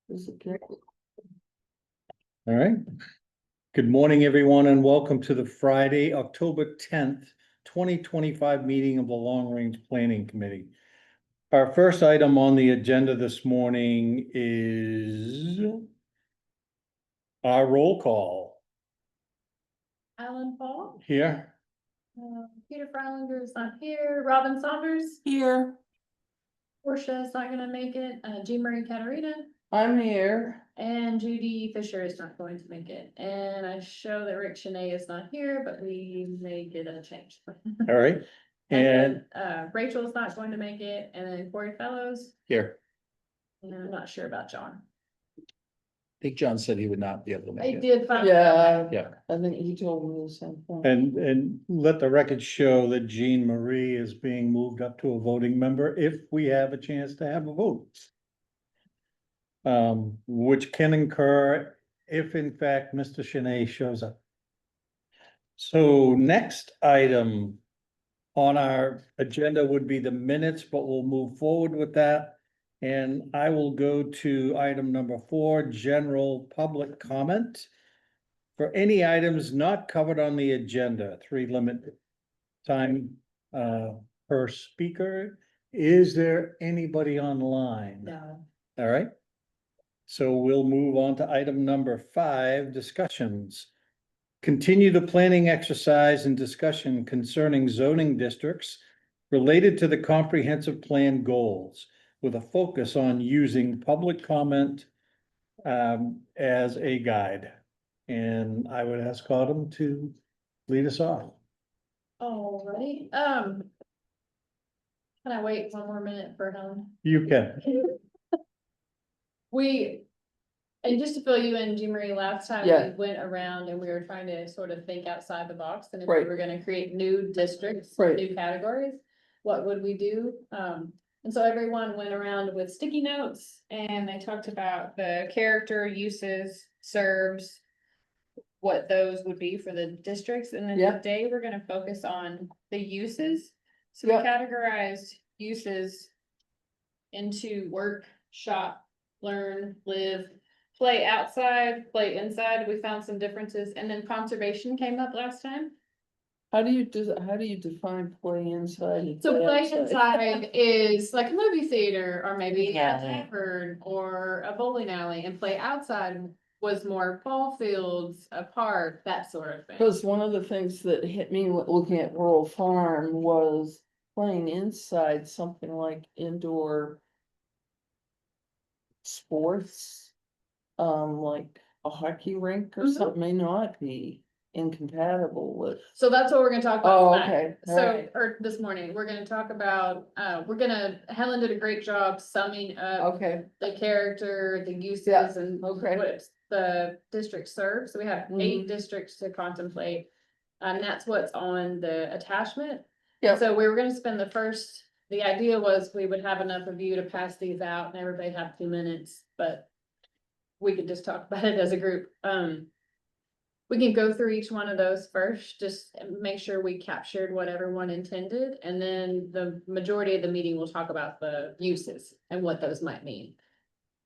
Is it good? All right. Good morning, everyone, and welcome to the Friday, October 10th, 2025 meeting of the Long Range Planning Committee. Our first item on the agenda this morning is our roll call Alan Paul, here. Peter Freilander is not here, Robin Saunders, Here, Portia is not gonna make it, Jean Marie Caterina, I'm here. and Judy Fisher is not going to make it. And I show that Rick Shanae is not here, but we may get a change. All right. And Rachel is not going to make it, and then Corey Fellows, here, and I'm not sure about John. I think John said he would not be able to I make it. did find. Yeah, Yeah. I think he told me the same thing. and let the record show that Jean Marie is being moved up to a voting member if we have a chance to have a vote. Which can occur if in fact Mr. Shanae shows up. So next item on our agenda would be the minutes, but we'll move forward with that. And I will go to item number 4, general public comment. For any items not covered on the agenda, 3 limit time per speaker. Is there anybody online? No. All right. So we'll move on to item number 5, discussions. Continue the planning exercise and discussion concerning zoning districts related to the comprehensive plan goals with a focus on using public comment as a guide. And I would ask Autumn to lead us off. Alrighty, can I wait one more minute for Helen? You can. And just to fill you in, Jean Marie, last time Yeah. we went around and we were trying to sort of think outside the box, and if we Right. were gonna create new districts, Right. new categories, what would we do? And so everyone went around with sticky notes and they talked about the character, uses, serves, what those would be for the districts, and then Yeah. today we're gonna focus on the uses. So we Yeah. categorized uses into work, shop, learn, live, play outside, play inside. We found some differences, and then conservation came up last time. How do you define play inside? And So play outside? inside is like a movie theater or maybe a Yeah. tavern or a bowling alley, and play outside was more ball fields, a park, that sort of thing. Cause one of the things that hit me looking at rural farm was playing inside something like indoor sports. Like a hockey rink or Mhm. something may not be incompatible with. So that's what we're gonna talk about Oh, tonight. okay, So, alright. or this morning, we're gonna talk about, Helen did a great job summing up Okay, the character, the uses Yeah, and okay. what the district serves. So we have 8 Mhm. districts to contemplate. And that's what's on the attachment. Yep. So we were gonna spend the idea was we would have enough of you to pass these out and everybody have 2 minutes, but we could just talk about it as a group. We can go through each one of those first, just make sure we captured what everyone intended, and then the majority of the meeting will talk about the uses and what those might mean.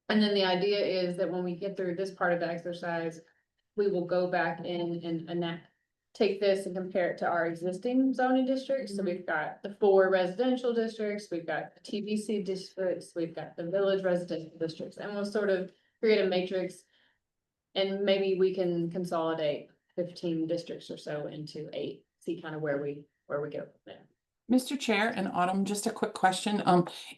And then the idea is that when we get through this part of the exercise, we will go back in and take this and compare it to our existing zoning districts. So we've got the 4 residential districts, we've got the TBC districts, we've got the village residential districts, and we'll sort of create a matrix. And maybe we can consolidate 15 districts or so into 8, see kind of where we go from there. Mr. Chair and Autumn, just a quick question.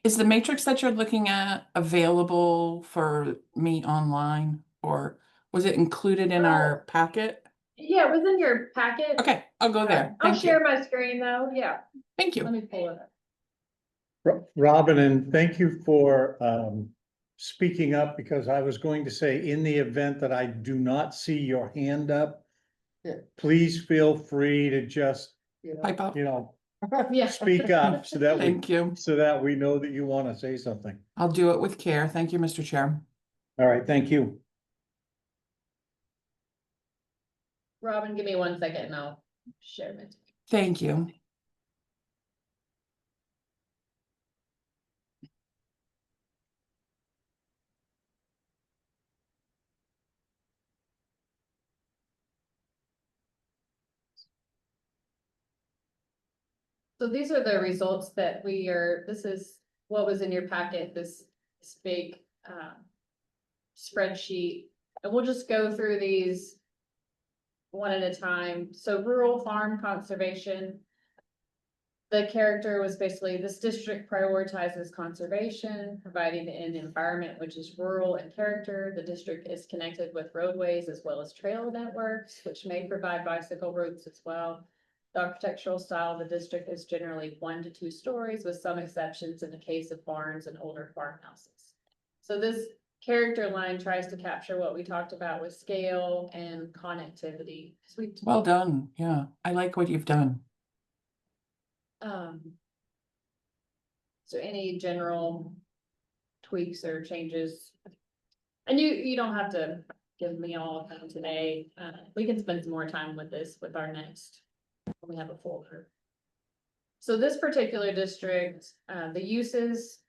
Is the matrix that you're looking at available for me online, or was it included in our packet? Yeah, it was in your packet. Okay, I'll go there. I'll Thank share you. my screen though, yeah, Thank let you. me pull it up. Robin, and thank you for speaking up, because I was going to say, in the event that I do not see your hand up, Yeah. please feel free to just, Pipe up. Yeah. speak up so that Thank you. we know that you want to say something. I'll do it with care. Thank you, Mr. Chair. All right, thank you. Robin, give me 1 second and I'll share my. Thank you. So these are the results that this is what was in your packet, this big, spreadsheet. And we'll just go through these one at a time. So rural farm conservation. The character was basically, this district prioritizes conservation, providing an environment which is rural in character. The district is connected with roadways as well as trail networks, which may provide bicycle routes as well. The architectural style of the district is generally 1 to 2 stories, with some exceptions in the case of barns and older farmhouses. So this character line tries to capture what we talked about with scale and connectivity. Well done. Yeah, I like what you've done. So any general tweaks or changes? And you don't have to give me all of them today. We can spend some more time with this with our next, when we have a folder. So this particular district, the uses,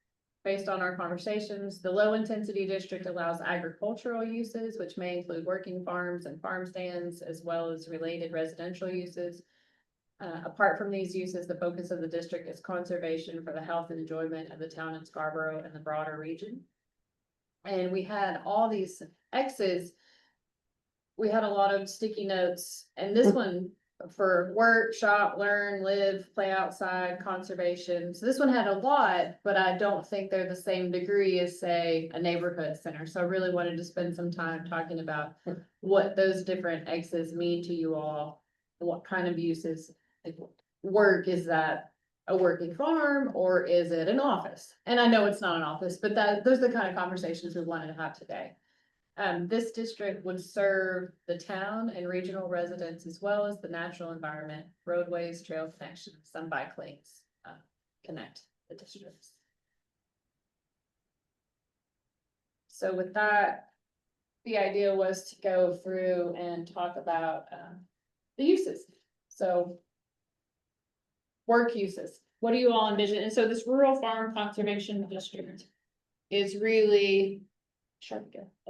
based on our conversations, the low intensity district allows agricultural uses, which may include working farms and farm stands, as well as related residential uses. Apart from these uses, the focus of the district is conservation for the health and enjoyment of the town in Scarborough and the broader region. And we had all these X's. We had a lot of sticky notes, and this one for work, shop, learn, live, play outside, conservation. So this one had a lot, but I don't think they're the same degree as, say, a neighborhood center. So I really wanted to spend some time talking about what those different X's mean to you all, and what kind of uses. Like, work, is that a working farm or is it an office? And I know it's not an office, but those are the kind of conversations we wanted to have today. This district would serve the town and regional residents as well as the natural environment, roadways, trail connections, some bike lanes, connect the districts. So with that, the idea was to go through and talk about the uses. So work uses, what do you all envision? And so this rural farm conservation district is really, oh,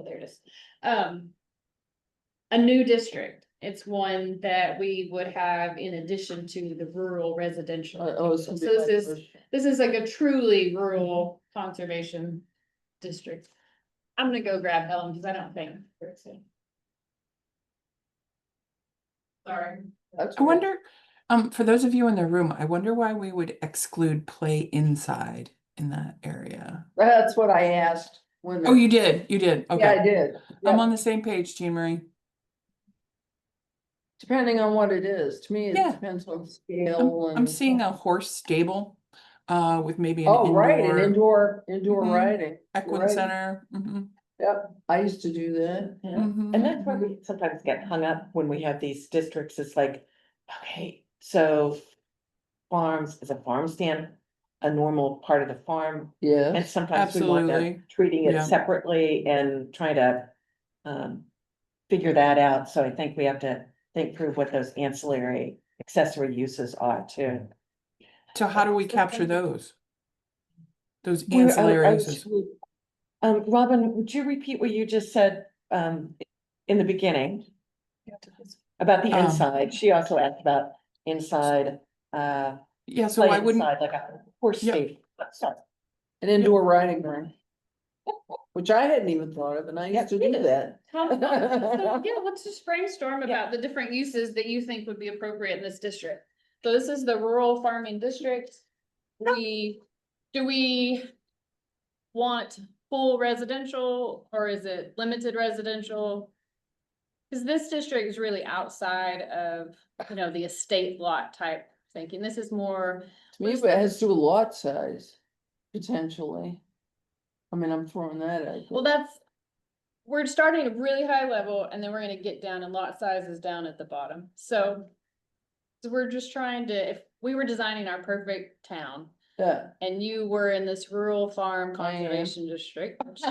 there it is. A new district. It's one that we would have in addition to the rural residential. So this is like a truly rural conservation district. I'm gonna go grab Helen because I don't think. Sorry. I wonder, for those of you in the room, I wonder why we would exclude play inside in that area. That's what I asked when. Oh, you did, Yeah, I okay. did. I'm Yeah. on the same page, Jean Marie. Depending on what it is, to me, it Yeah. depends on scale and. I'm seeing a horse stable, with maybe an Oh, right, an indoor indoor Mhm. riding. equine Right. center. Yep, I used to do that, yeah. Mhm. And that's why we sometimes get hung up when we have these districts, it's like, okay, so. Farms, is a farm stand a normal part of the farm? And Yeah, sometimes we wind up Absolutely. treating Yeah. it separately and trying to. Figure that out, so I think we have to think through what those ancillary accessory uses are too. So how do we capture those? Those Where- ancillary I uses? Robin, would you repeat what you just said, in the beginning? About the Um, inside, she also asked about inside, Yeah, so play why wouldn't, inside, like a horse Yep. stable. Sorry. an indoor riding ring. Which I hadn't even thought of, and I used to do that. Yeah, let's just brainstorm about the different uses that you think would be appropriate in this district. So this is the rural farming district. Do we want full residential or is it limited residential? Cause this district is really outside of, the estate lot type thinking. This is more, To me, it has to do with lot size, potentially. I mean, I'm throwing that out. well, we're starting at a really high level and then we're gonna get down and lot size is down at the bottom. So we're just trying to, if we were designing our perfect town Yeah, and you were in this rural farm I am. conservation district, which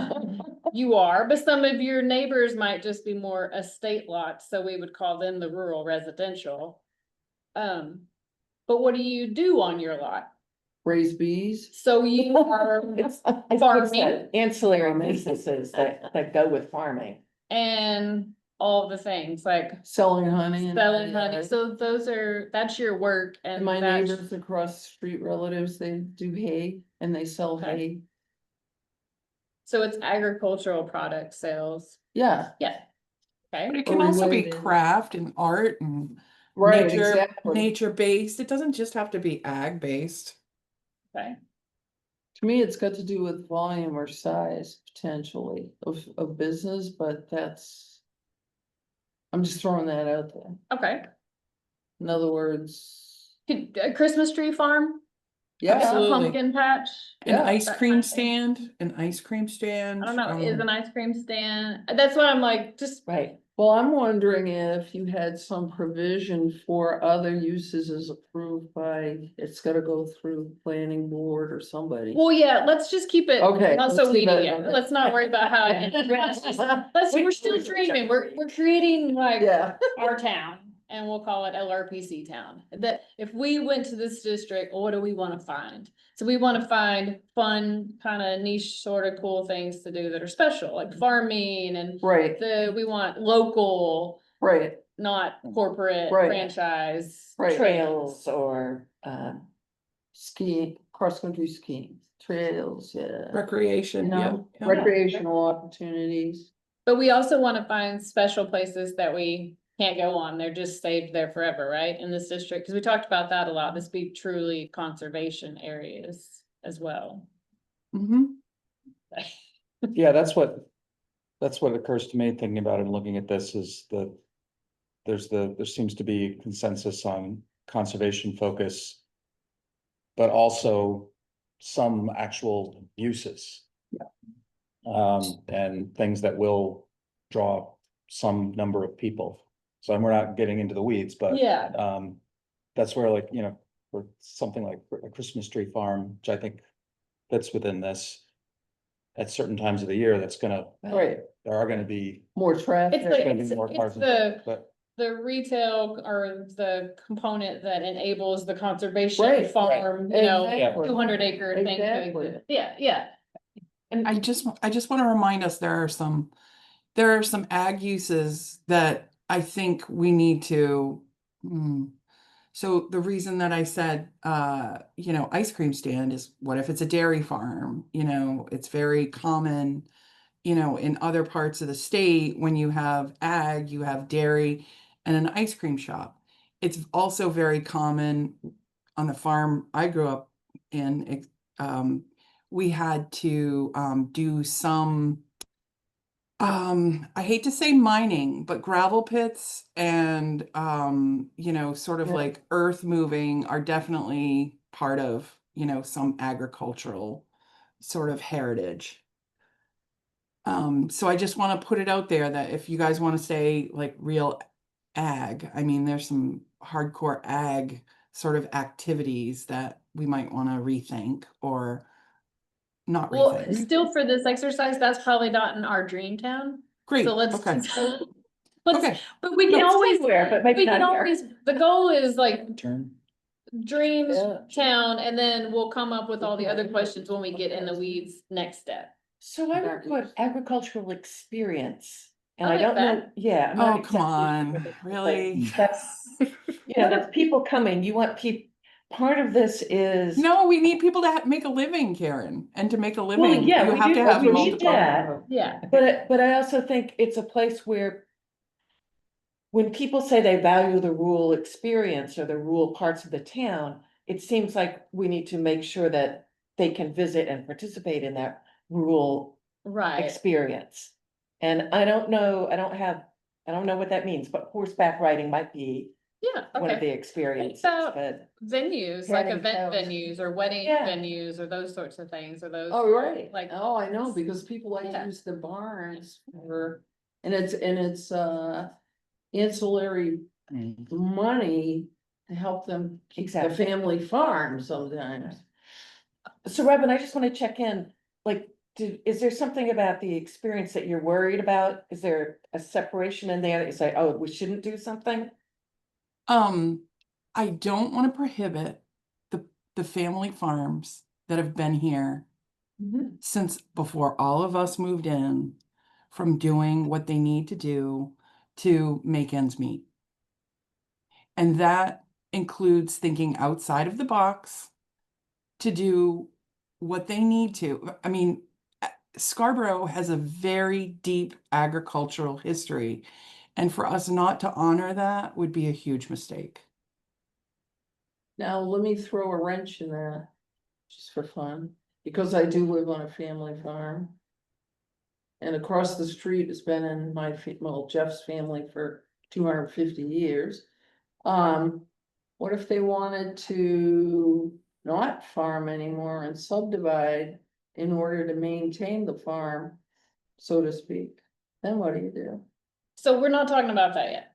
you are, but some of your neighbors might just be more estate lots, so we would call them the rural residential. But what do you do on your lot? raise bees. So you are It's what's farming that? Ancillary businesses that go with farming. and all the things like selling honey and. selling honey. So that's your work And and my that's, neighbors across the street relatives, they do hay and they sell Okay. hay. so it's agricultural product sales. Yeah, Yeah. But Okay, it can also be related. craft and art and right, nature, exactly. nature based. It doesn't just have to be ag based. okay. To me, it's got to do with volume or size potentially of business, but that's. I'm just throwing that out there. Okay. In other words, A Christmas tree farm, yeah, a Absolutely. pumpkin patch. An Yeah, ice that cream kind of thing. stand, an ice cream stand. I don't know, is um, an ice cream stand, that's what I'm like, just, Right, well, I'm wondering if you had some provision for other uses as approved by, it's gotta go through planning board or somebody. well, yeah, let's just keep it Okay, not let's so keep weedy it- yet. okay. Let's not worry about how it ends. We're still dreaming, we're creating like Yeah, our town. And we'll call it LRPC town. That if we went to this district, what do we wanna find? So we wanna find fun, kinda niche, sort of cool things to do that are special, like farming and right, we want local, right, not corporate Right. franchise. right. trails or, Skiing, cross-country skiing, trails, yeah. Recreation, You know, yeah. recreational opportunities. But we also wanna find special places that we can't go on, they're just saved there forever, right, in this district, cause we talked about that a lot, this be truly conservation areas as well. Hmm. Yeah, that's what occurs to me thinking about it and looking at this is there seems to be consensus on conservation focus. But also some actual uses. And things that will draw some number of people. So we're not getting into the weeds, but. Yeah. That's where like, for something like a Christmas tree farm, which I think fits within this. At certain times of the year, there are gonna be, More traffic. It's like, gonna be it's more cars it's and but. the retail or the component that enables the conservation Right, farm, Exactly. 200-acre thing. Exactly. Yeah, yeah. I just want to remind us there are some ag uses that I think we need to. So the reason that I said, ice cream stand is what if it's a dairy farm? It's very common, in other parts of the state, when you have ag, you have dairy and an ice cream shop. It's also very common on the farm I grew up in. We had to do some, I hate to say mining, but gravel pits and, sort of Yeah. like earth moving are definitely part of, some agricultural sort of heritage. So I just want to put it out there that if you guys want to say like real ag, I mean, there's some hardcore ag sort of activities that we might want to rethink or not Well, rethink. still for this exercise, that's probably not in our dream town. Great, So let's, okay, let's, okay. but we can No, always, somewhere, but maybe we can not here. always, the goal is like Turn. dreams Yeah. town, and then we'll come up with all the other questions when we get in the weeds next step. so I would put agricultural experience. And I I like don't know, that. yeah. I'm Oh, not come exactly on, sure, but really? That's, that's people coming, you want people, part of this is. No, we need people to make a living, Karen, and to make a living, yeah, you we have do- to have we need multiple. that. Yeah, But I also think it's a place where. When people say they value the rural experience or the rural parts of the town, it seems like we need to make sure that they can visit and participate in that rural right, experience. And I don't know, I don't know what that means, but horseback riding might be yeah, one of the okay. experiences, about but. Venues, like Petting event cows. venues or wedding Yeah. venues or those sorts of things, or those. Oh, right. Like, Oh, I know, because people like to Yeah. use the barns for, and it's ancillary money to help them keep the Exactly. family farm sometimes. So Robin, I just wanna check in, like, is there something about the experience that you're worried about? Is there a separation in there that you say, oh, we shouldn't do something? I don't want to prohibit the family farms that have been here since before all of us moved in from doing what they need to do to make ends meet. And that includes thinking outside of the box to do what they need to. I mean, Scarborough has a very deep agricultural history, and for us not to honor that would be a huge mistake. Now, let me throw a wrench in that, just for fun, because I do live on a family farm. And across the street has been in my, well, Jeff's family for 250 years. What if they wanted to not farm anymore and subdivide in order to maintain the farm, so to speak? Then what do you do? So we're not talking about that yet.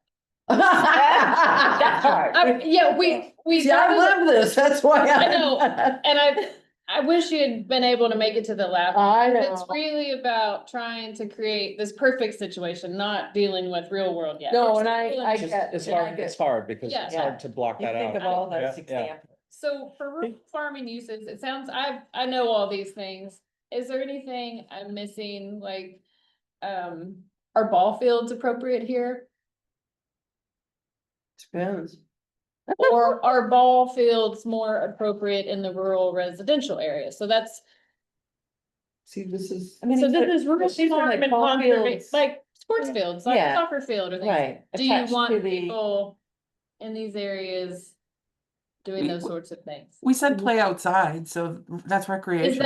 That's right. Yeah, we. See, I love this, that's why I know, and I wish you had been able to make it to the last. I It's know, really about trying to create this perfect situation, not dealing with real world yet. no, We're and still I in- get. It's and I hard, get- it's hard because it's Yeah. hard to block You that think out. of all Yeah, those yeah. examples. So for rural farming uses, it sounds, I know all these things. Is there anything I'm missing, like, are ball fields appropriate here? Depends. Or are ball fields more appropriate in the rural residential area? So that's, See, this is, I mean, so these this is rural these are farm like and ball conservation, fields. like sports Yeah. fields, like a Yeah. soccer field or things. Right. Do you attached to want the- people in these areas doing those sorts of things? We said play outside, so that's recreation. Is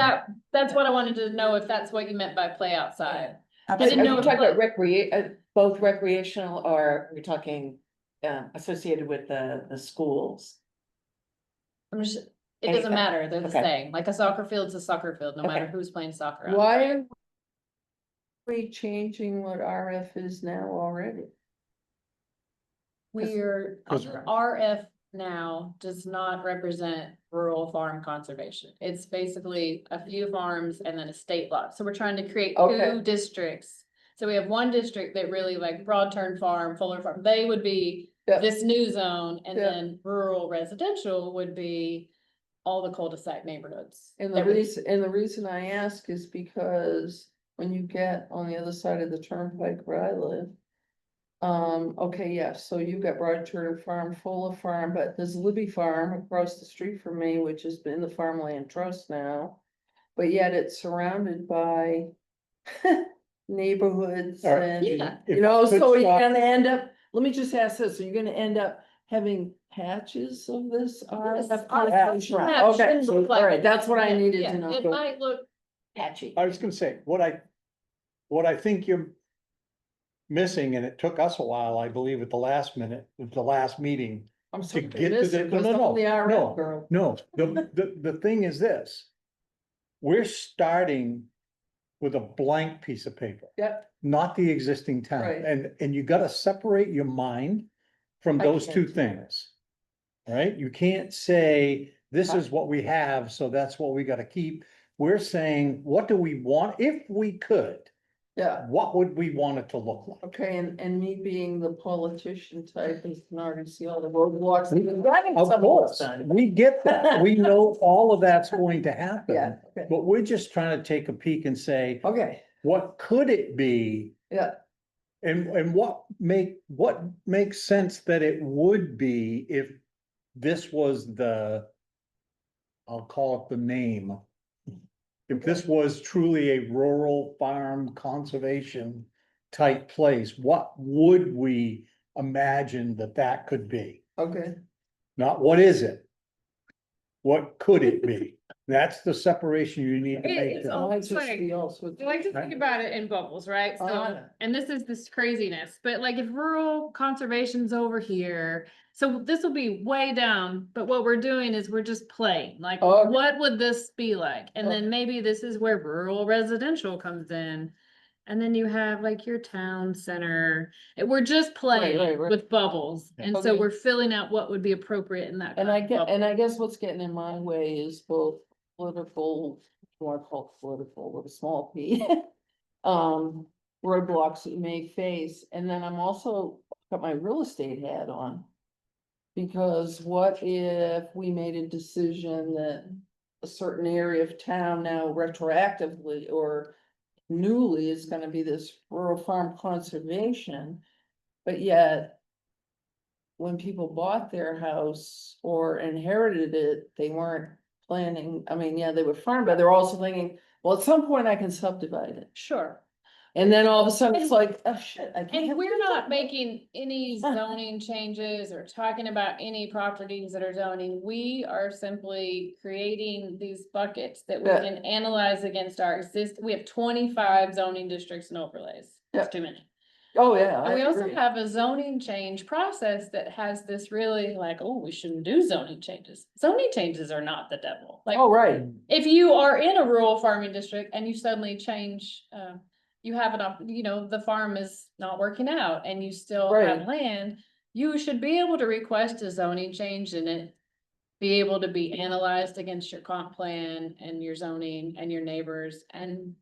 that's what I wanted to know, if that's what you meant by play outside. But didn't are know you if talking it about both recreational, or we're talking associated with the schools? I'm just, it Anything. doesn't matter, they're the Okay. same, like a soccer field's a soccer field, no matter Okay. who's playing soccer. out why there. are we changing what RF is now already? We're, 'Cause- RF now does not represent rural farm conservation. It's basically a few farms and then a state lot. So we're trying to create Okay. two districts. So we have one district that really like Broad Turn Farm, Fuller Farm, they would be Yeah. this new zone, and Yeah. then rural residential would be all the cul-de-sac neighborhoods. And that would- the reason I ask is because when you get on the other side of the turnpike where I live. Okay, yes, so you've got Broad Turtle Farm, Fuller Farm, but there's Libby Farm across the street from me, which has been the farmland trust now. But yet it's surrounded by neighborhoods All right. and, Yeah. you know, so you're Stop. gonna end up, let me just ask this, are you gonna end up having patches of this? Yes, RF our conservation? map Okay, shouldn't so, look like all right, it. that's what I Yeah, needed yeah, to know. It might look Patchy. I was gonna say, what I think you're missing, and it took us a while, I believe, at the last minute, at the last meeting. I'm To sorry, get to miss the- it, because no, I'm the no, RF girl. No, the thing is this. We're starting with a blank piece of paper, Yep, not the existing town, Right. and you gotta separate your mind from I those can't two do that. things. Right? You can't say, this is what we have, so that's what we gotta keep. We're saying, what do we want, if we could, yeah. what would we want it to look like? Okay, and me being the politician type, is can already see all the roadblocks. even driving Of some of course, this time. we get that, we know all of that's going to happen. Yeah, okay, But we're just trying to take a peek and say, okay, what could it be? yeah, And what makes sense that it would be if this was the, I'll call it the name. If this was truly a rural farm conservation type place, what would we imagine that could be? okay. Not what is it? What could it be? That's the separation you need to make. It's there. all- I just like- feel so. I like to think about it in bubbles, right? So, Uh. and this is this craziness, but like if rural conservation's over here, so this will be way down, but what we're doing is we're just playing, like, Okay. what would this be like? And Okay. then maybe this is where rural residential comes in. And then you have like your town center, we're just playing right. with bubbles, and so Okay. we're filling out what would be appropriate in that. And kind of bubble. I guess what's getting in my way is both political, what I call political with a small p. Roadblocks that you may face, and then I'm also got my real estate hat on. Because what if we made a decision that a certain area of town now retroactively or newly is gonna be this rural farm conservation? but yet. When people bought their house or inherited it, they weren't planning, I mean, yeah, they were farm, but they're also thinking, well, at some point I can subdivide it. Sure. And then all of a sudden it's like, oh shit, I And can't. we're not making any zoning changes or talking about any properties that are zoning. We are simply creating these buckets that we Yeah. can analyze against our we have 25 zoning districts and overlays. Yeah. It's too many. Oh, yeah. And I we also agree. have a zoning change process that has this really like, oh, we shouldn't do zoning changes. Zoning changes are not the devil. Like, Oh, right, if you are in a rural farming district and you suddenly change, you have the farm is not working out and you still have Right. land, you should be able to request a zoning change and it be able to be analyzed against your comp plan and your zoning and your neighbors and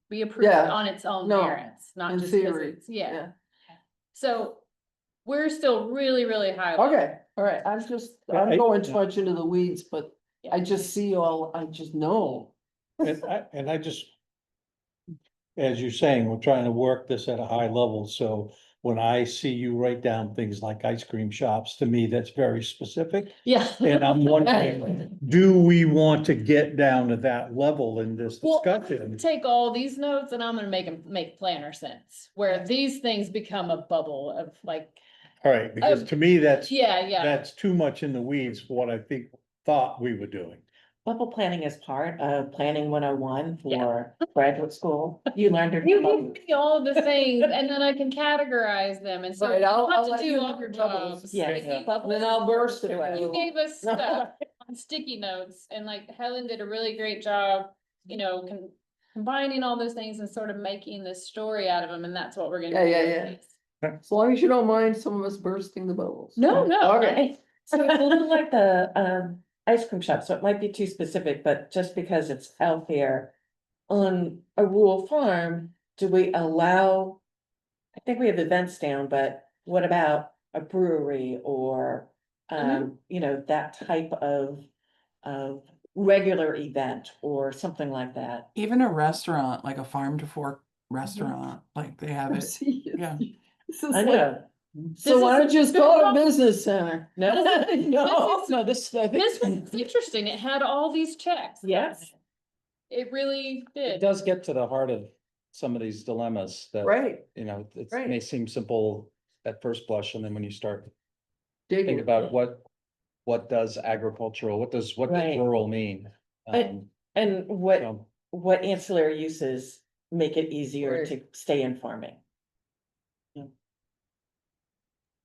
be approved Yeah. on its own No, merits, not in just 'cause theory, it's, yeah. So we're still really, really high. level. Okay, all right, I'm I- going too much into the weeds, but Yeah. I just I just know. And I just. As you're saying, we're trying to work this at a high level, so when I see you write down things like ice cream shops, to me, that's very specific. Yeah. And I'm wondering, do we want to get down to that level in this Well, discussion? take all these notes and I'm gonna make planner sense, where these things become a bubble of like, All right, because to me, yeah. that's too much in the weeds for what I thought we were doing. Bubble planning is part of planning 101 Yeah. for graduate school. You learned your. You give me all the things and then I can categorize them and so Right, you I'll have to let do you all have your bubbles. jobs. Yeah. Like, And then I'll burst it. You gave us stuff on sticky notes and like Helen did a really great job, combining all those things and sort of making this story out of them, and that's what we're gonna do. Yeah, with yeah. these. As long as you don't mind some of us bursting the bubbles. No, Okay. So it's a little like the ice cream shop, so it might be too specific, but just because it's out there. On a rural farm, do we allow? I think we have events down, but what about a brewery or, that type of regular event or something like that? Even a restaurant, like a farm to fork restaurant, like they have it. Yeah. This is I like, know. so why don't you just call it a This business center? No, No, This was interesting, it had all these checks. Yes. It really It did. does get to the heart of some of these dilemmas that, right. it Right. may seem simple at first blush, and then when you start Dig think with about it. what does agricultural, what does Right. rural mean? And So, what ancillary uses make it easier Right. to stay in farming?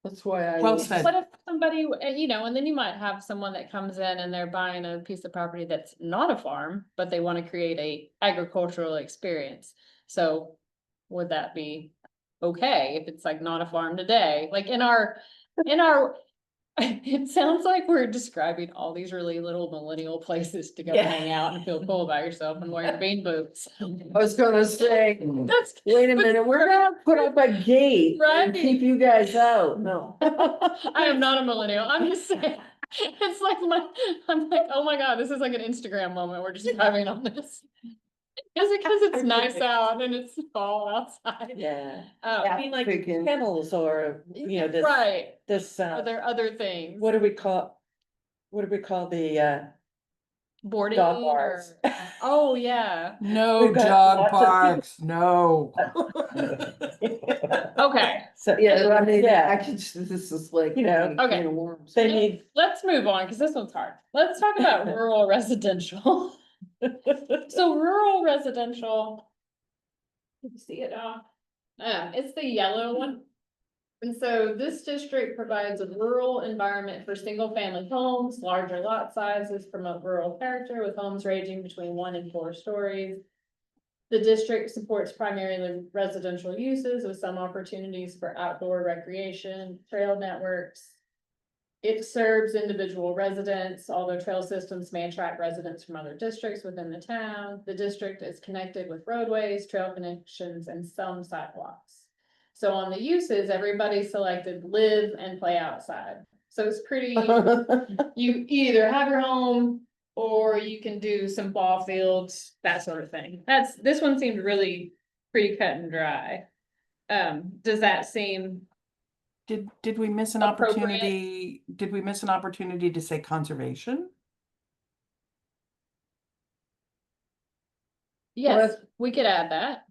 That's why I. Well said. What if somebody, and then you might have someone that comes in and they're buying a piece of property that's not a farm, but they wanna create a agricultural experience. So would that be okay if it's like not a farm today? Like in our, it sounds like we're describing all these really little millennial places to go Yeah. hang out and feel cool about yourself and wear your bean boots. I was gonna say, That's, wait a minute, we're gonna put up a gate and Right. keep you guys out, no. I am not a millennial, I'm just saying, it's like I'm like, oh my god, this is like an Instagram moment, we're just driving on this. Is it cause it's nice out and it's fall outside? Yeah. Oh, I mean, like Thinking. kennels or, this, right, this, are there other things? what do we call the, Boarding dog or, bars? oh, yeah, No We've got dog lots of- parks, no. okay, So, Yeah, I mean, yeah, I could, this is like. Okay. a can of worms. they need, let's move on, cause this one's hard. Let's talk about rural residential. So rural residential. Can you see it now? It's the yellow one. And so this district provides a rural environment for single family homes, larger lot sizes promote rural character with homes ranging between 1 and 4 stories. The district supports primarily residential uses with some opportunities for outdoor recreation, trail networks. It serves individual residents, although trail systems may attract residents from other districts within the town. The district is connected with roadways, trail connections, and some sidewalks. So on the uses, everybody selected live and play outside. So it's pretty, you either have your home or you can do some ball fields, that sort of thing. This one seemed really pretty cut and dry. Does that seem did we miss an Appropriate. opportunity? Did we miss an opportunity to say conservation? Yes, But- we could add that.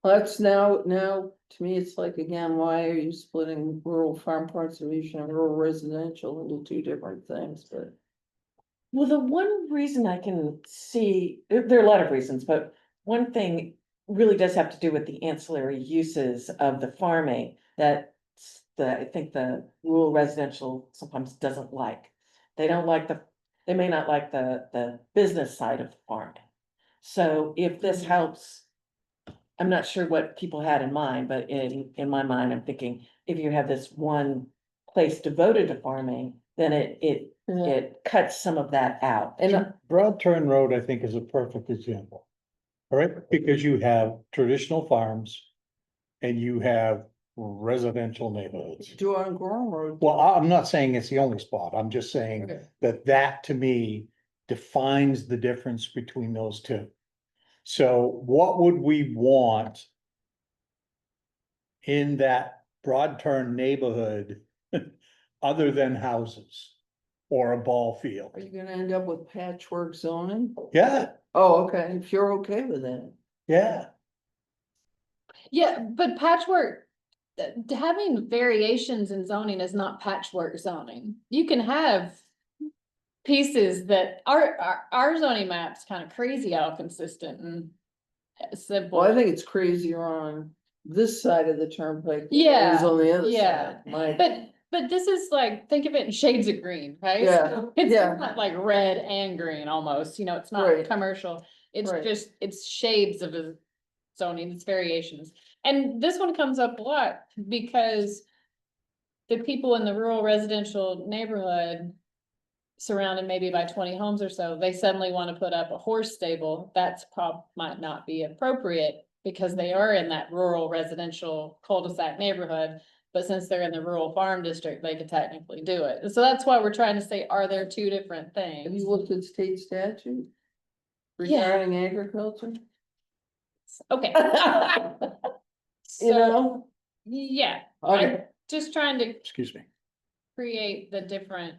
That's now, to me, it's like, again, why are you splitting rural farm conservation and rural residential into two different things, but. Well, the one reason I can see, there are a lot of reasons, but one thing really does have to do with the ancillary uses of the farming that I think the rural residential sometimes doesn't like. They don't like they may not like the business side of farming. So if this helps, I'm not sure what people had in mind, but in my mind, I'm thinking if you have this one place devoted to farming, then it cuts some of that out. And Broad Turn Road, I think, is a perfect example. All right, because you have traditional farms and you have residential neighborhoods. do on Gorham Road. Well, I'm not saying it's the only spot. I'm just saying Okay. that to me defines the difference between those two. So what would we want in that Broad Turn neighborhood other than houses or a ball field? Are you gonna end up with patchwork zoning? Yeah, Oh, okay, if you're okay with that. yeah. Yeah, but patchwork, having variations in zoning is not patchwork zoning. You can have pieces that our zoning map's kind of crazy how consistent and simple. Well, I think it's crazier on this side of the turnpike. than it Yeah, is on the other yeah. side. But this is like, think of it in shades of green, right? Yeah, It's yeah. not like red and green almost, it's not Right. commercial. It's Right. just, it's shades of a zoning, it's variations. And this one comes up a lot because the people in the rural residential neighborhood surrounded maybe by 20 homes or so, they suddenly want to put up a horse stable. Might not be appropriate because they are in that rural residential cul-de-sac neighborhood. But since they're in the rural farm district, they could technically do it. So that's why we're trying to say, are there two different Have things? you looked at state statute? Yeah. Regarding agriculture? Okay. You So, know? yeah, Okay, just trying to Excuse me. create the different,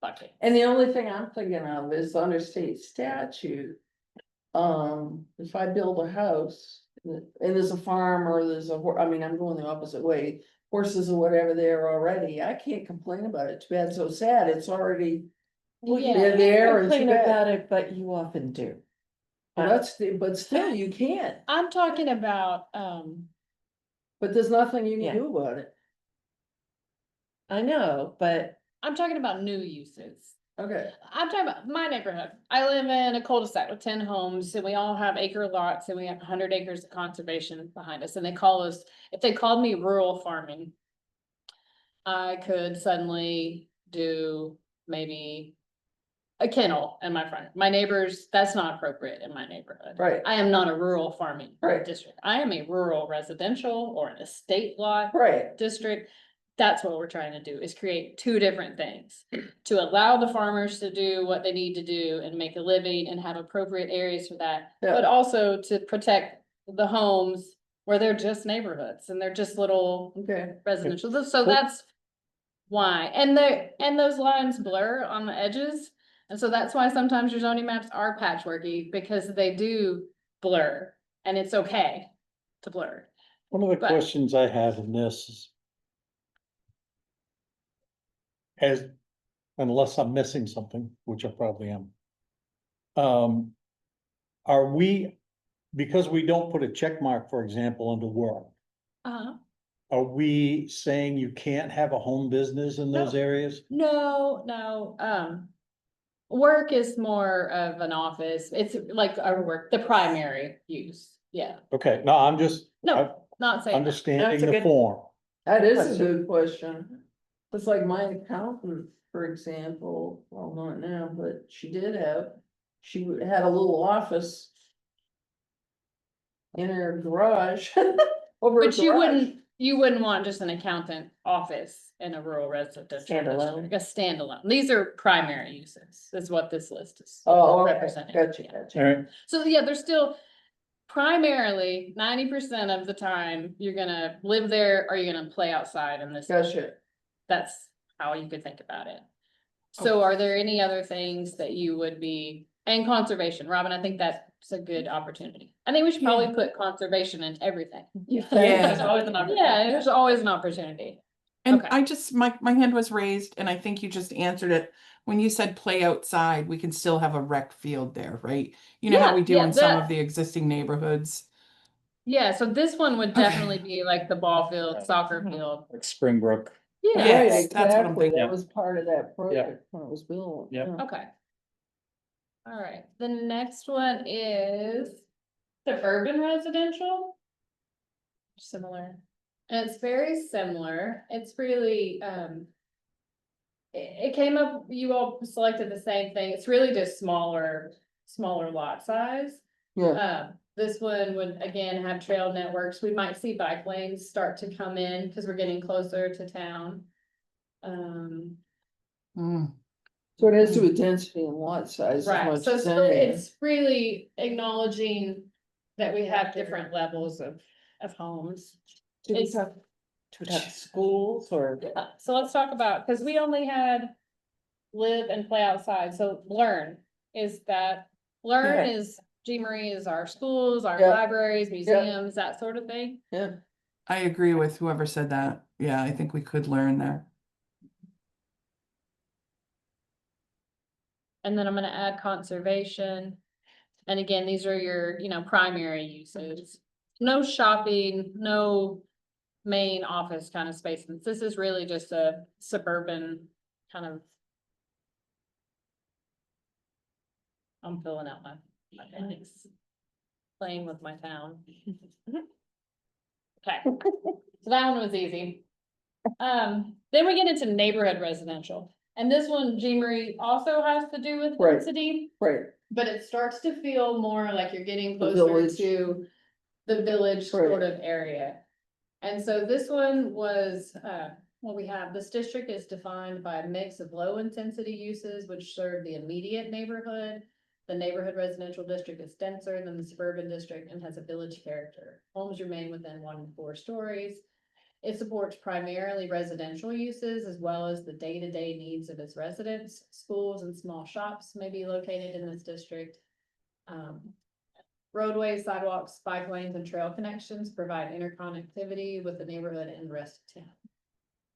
buckets. and the only thing I'm thinking of is under state statute. If I build a house and there's a farm or there's I'm going the opposite way. Horses or whatever there already, I can't complain about it. Too bad, so sad, it's already. Well, you Yeah. They're can't there and complain too bad. about it, but you often do. But still, you can't, I'm talking about, but there's nothing you Yeah. can do about it. I know, but I'm talking about new uses. Okay, I'm talking about my neighborhood. I live in a cul-de-sac with 10 homes and we all have acre lots and we have 100 acres of conservation behind us. And they call us, if they called me rural farming, I could suddenly do maybe a kennel in my front. My neighbors, that's not appropriate in my neighborhood. right, I am not a rural farming Right. district. I am a rural residential or an estate lot right, district. That's what we're trying to do, is create two different things. To allow the farmers to do what they need to do and make a living and have appropriate areas for that. Yeah. But also to protect the homes where they're just neighborhoods and they're just little okay. residential. So that's why. And those lines blur on the edges. And so that's why sometimes your zoning maps are patchworky, because they do blur and it's okay to blur. One of the But- questions I have in this is. Unless I'm missing something, which I probably am. Are we, because we don't put a check mark, for example, under work, are we saying you can't have a home business in those No. areas? No, work is more of an office. It's like our work, the primary use. Yeah, Okay, no, I'm just. No, not saying that. Understanding That's a the good- form. That is a Question. good question. It's like my accountant, for example, well, not now, but she had a little office. In her garage. Over her But you garage. wouldn't want just an accountant office in a rural residential Standalone. district, a standalone. These are primary uses, is what this list is Oh, okay, representing. gotcha, Yeah. gotcha. All right, So yeah, there's still primarily 90% of the time, you're gonna live there or you're gonna play outside in this. Gotcha. That's how you could think about it. So are there any other things that you would be, and conservation, Robin, I think that's a good opportunity. I think we should probably put conservation in everything. You Yeah. think? There's always an opportunity. Yeah, there's always an opportunity. And Okay. I just, my hand was raised and I think you just answered it. When you said play outside, we can still have a rec field there, right? You know how we do Yeah, in some of that- the existing neighborhoods? Yeah, so this one would Okay. definitely be like the ball field, soccer field. Like Springbrook. Yeah, Yeah. Right, Yes, that's what I'm exactly. thinking. That was part of that project when it was built. Yep. yeah. okay. All right, the next one is suburban residential. Similar, and it's very similar, it's really, it came up, you all selected the same thing, it's really just smaller lot size. Yeah, This one would again have trail networks, we might see bike lanes start to come in, because we're getting closer to town. Mm. so it has to do with density and lot size as Right, much so as it's, anything. it's really acknowledging that we have different levels of homes. Do we It's- talk, do we talk schools or? So let's talk about, because we only had live and play outside, so learn is that, learn Yeah. is, G Marie is our schools, our Yeah. libraries, museums, that sort of thing. Yeah, I agree with whoever said that. Yeah, I think we could learn there. And then I'm gonna add conservation. And again, these are your, primary uses. No shopping, no main office kind of spaces. This is really just a suburban kind of. I'm filling out my things. Playing with my town. Okay, so that one was easy. Then we get into neighborhood residential. And this one, G Marie, also has to do with Right. density. right, But it starts to feel more like you're getting The closer village. to the village Right. sort of area. And so this one was, what we have, this district is defined by a mix of low intensity uses which serve the immediate neighborhood. The neighborhood residential district is denser than the suburban district and has a village character. Homes remain within 1 to 4 stories. It supports primarily residential uses as well as the day-to-day needs of its residents. Schools and small shops may be located in this district. Roadways, sidewalks, bike lanes, and trail connections provide interconnectivity with the neighborhood and the rest of town.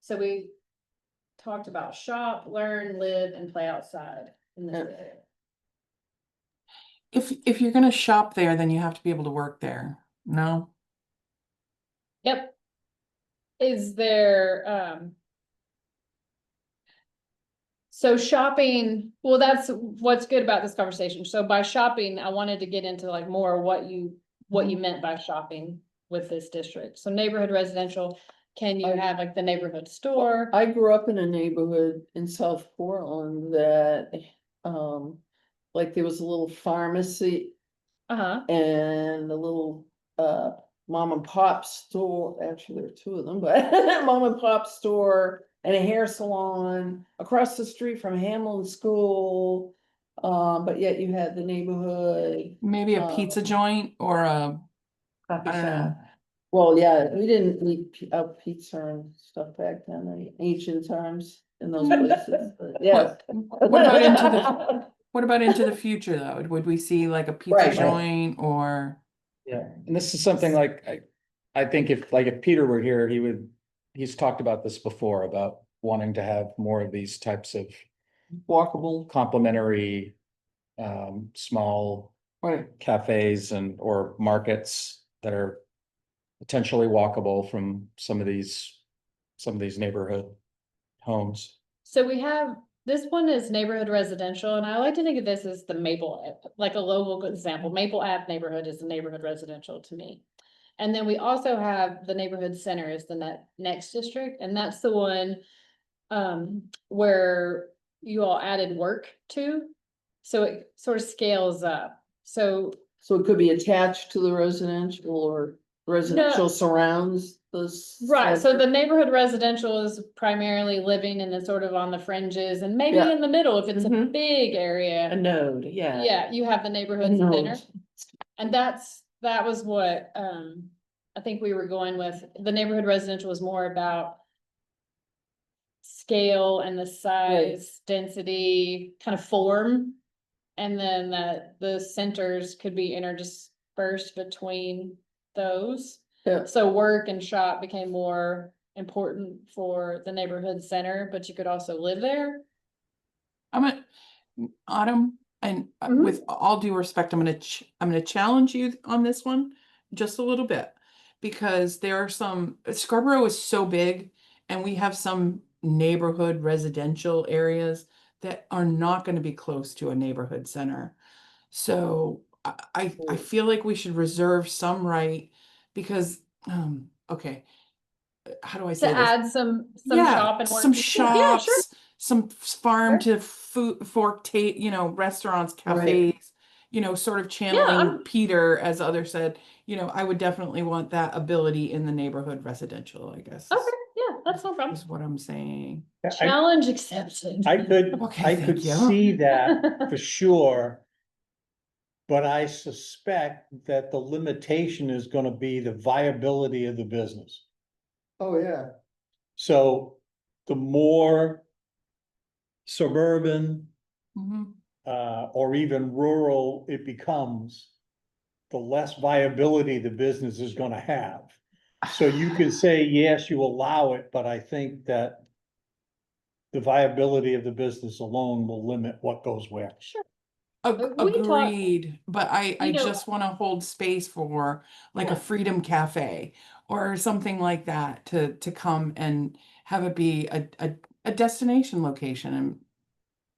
So we talked about shop, learn, live, and play outside in this Yeah. area. If you're gonna shop there, then you have to be able to work there. No? Yep. Is there, so shopping, well, that's what's good about this conversation. So by shopping, I wanted to get into like more what you meant by shopping with this district. So neighborhood residential, can you have like the neighborhood store? I grew up in a neighborhood in South Portland that, like there was a little pharmacy Uh-huh, and a little, mom and pop store, actually there are 2 of them, but mom and pop store and a hair salon across the street from Hamlin School. But yet you had the neighborhood. Maybe a pizza joint or a, Coffee I don't shop. know. Well, yeah, we didn't eat pizza and stuff back then, in ancient times in those places, but yes. What about into the, what about into the future though? Would we see like a pizza Right. joint or? Yeah, and this is something like, I think if Peter were here, he's talked about this before, about wanting to have more of these types of Walkable, complementary, small right, cafes or markets that are potentially walkable from some of these neighborhood homes. so we have, this one is neighborhood residential, and I like to think of this as the Maple, like a local example. Maple Ave neighborhood is a neighborhood residential to me. And then we also have the neighborhood center is the next district, and that's the one where you all added work to. So it sort of scales up. So so it could be attached to the residential or residential surrounds this. right, so the neighborhood residential is primarily living in the sort of on the fringes and maybe Yeah. in the middle if it's a Mhm. big A area. node, yeah. Yeah, you have the neighborhood Node. center. And that's that was what, I think we were going with. The neighborhood residential was more about scale and the size, density, kind of form. And then that the centers could be interspersed between those. Yeah. So work and shop became more important for the neighborhood center, but you could also live there. I'm a, Autumn, and Mhm. with all due respect, I'm gonna challenge you on this one just a little bit. Because there are some, Scarborough is so big and we have some neighborhood residential areas that are not gonna be close to a neighborhood center. So I feel like we should reserve some right because, okay, how do I To say this? add some Yeah, shop and some work. Yeah, sure. shops, some farm Sure. to food fork restaurants, Right. cafes, sort of I'm- channeling Peter, as others said, I would definitely want that ability in the neighborhood residential, I guess. Okay, yeah, that's no problem. Is what I'm saying. I, Challenge accepted. I could, Okay, I thank could you. see that for sure. But I suspect that the limitation is gonna be the viability of the business. Oh, yeah. So the more suburban, Mhm. or even rural it becomes, the less viability the business is gonna have. So you can say, yes, you allow it, but I think that the viability of the business alone will limit what goes where. Sure. Ag- We can talk- Agreed, but I You know- just want to hold space for like a Yeah. Freedom Cafe or something like that to come and have it be a destination location and